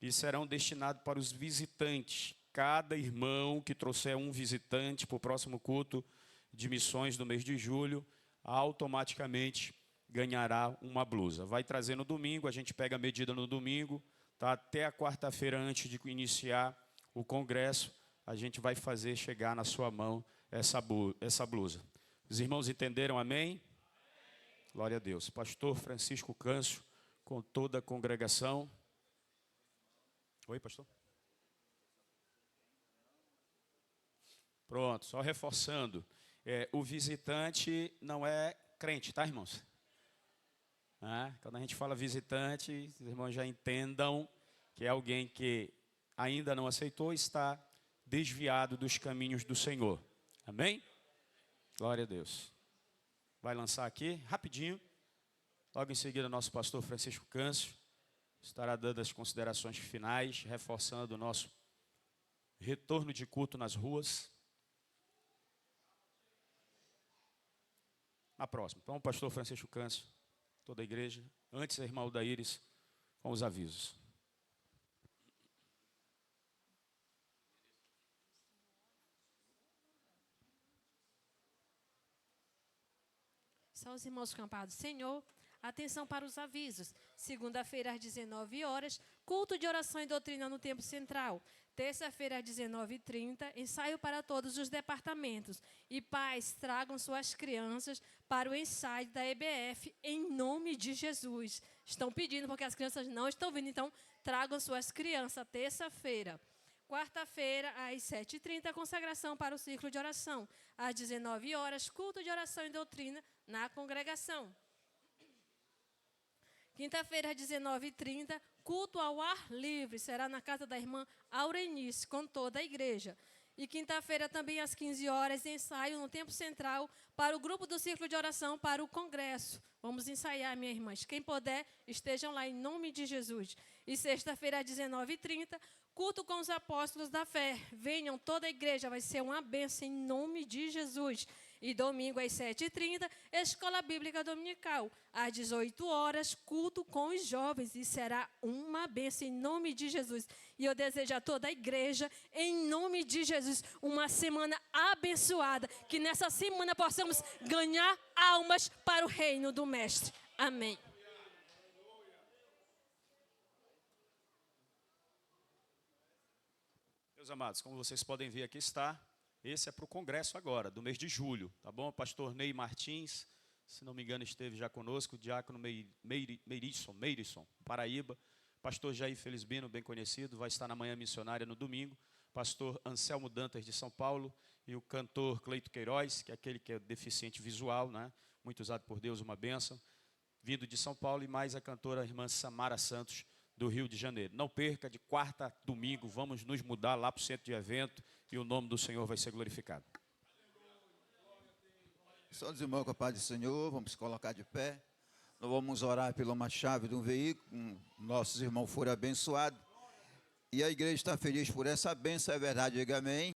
e serão destinados para os visitantes. Cada irmão que trouxer um visitante para o próximo culto de missões do mês de julho, automaticamente ganhará uma blusa. Vai trazer no domingo, a gente pega a medida no domingo, tá? Até a quarta-feira, antes de iniciar o congresso, a gente vai fazer chegar na sua mão essa blusa. Os irmãos entenderam, amém? Glória a Deus. Pastor Francisco Câncio, com toda a congregação. Oi, pastor? Pronto, só reforçando. O visitante não é crente, tá, irmãos? Quando a gente fala visitante, os irmãos já entendam que é alguém que ainda não aceitou, está desviado dos caminhos do Senhor. Amém? Glória a Deus. Vai lançar aqui, rapidinho. Logo em seguida, nosso pastor Francisco Câncio estará dando as considerações finais, reforçando o nosso retorno de culto nas ruas. Na próxima. Então, o pastor Francisco Câncio, toda a igreja. Antes, a irmã Aldaíris, com os avisos. Só os irmãos campados. Senhor, atenção para os avisos. Segunda-feira, às 19 horas, culto de oração e doutrina no Templo Central. Terça-feira, às 19h30, ensaio para todos os departamentos. E pais, tragam suas crianças para o ensaio da EBF, em nome de Jesus. Estão pedindo, porque as crianças não estão vindo, então tragam suas crianças. Terça-feira. Quarta-feira, às 7h30, consagração para o círculo de oração. Às 19 horas, culto de oração e doutrina na congregação. Quinta-feira, às 19h30, culto ao ar livre. Será na casa da irmã Aurenice, com toda a igreja. E quinta-feira, também às 15 horas, ensaio no Templo Central para o grupo do círculo de oração para o congresso. Vamos ensaiar, minhas irmãs. Quem puder, estejam lá em nome de Jesus. E sexta-feira, às 19h30, culto com os apóstolos da fé. Venham toda a igreja, vai ser uma bênção em nome de Jesus. E domingo, às 7h30, escola bíblica dominical. Às 18 horas, culto com os jovens. E será uma bênção em nome de Jesus. E eu desejo a toda a igreja, em nome de Jesus, uma semana abençoada. Que nessa semana possamos ganhar almas para o reino do Mestre. Amém. Meus amados, como vocês podem ver, aqui está. Esse é para o congresso agora, do mês de julho, tá bom? O pastor Ney Martins, se não me engano, esteve já conosco, o diácono Meirisson, Paraíba. Pastor Jair Felizbino, bem conhecido, vai estar na manhã missionária no domingo. Pastor Anselmo Dantas, de São Paulo, e o cantor Cleito Queiroz, que é aquele que é deficiente visual, né? Muito usado por Deus, uma bênção, vindo de São Paulo, e mais a cantora irmã Samara Santos, do Rio de Janeiro. Não perca, de quarta a domingo, vamos nos mudar lá para o centro de evento e o nome do Senhor vai ser glorificado. Só os irmãos com a paz do Senhor, vamos colocar de pé. Nós vamos orar pela uma chave de um veículo, nossos irmãos foram abençoados. E a igreja está feliz por essa bênção, é verdade, diga amém.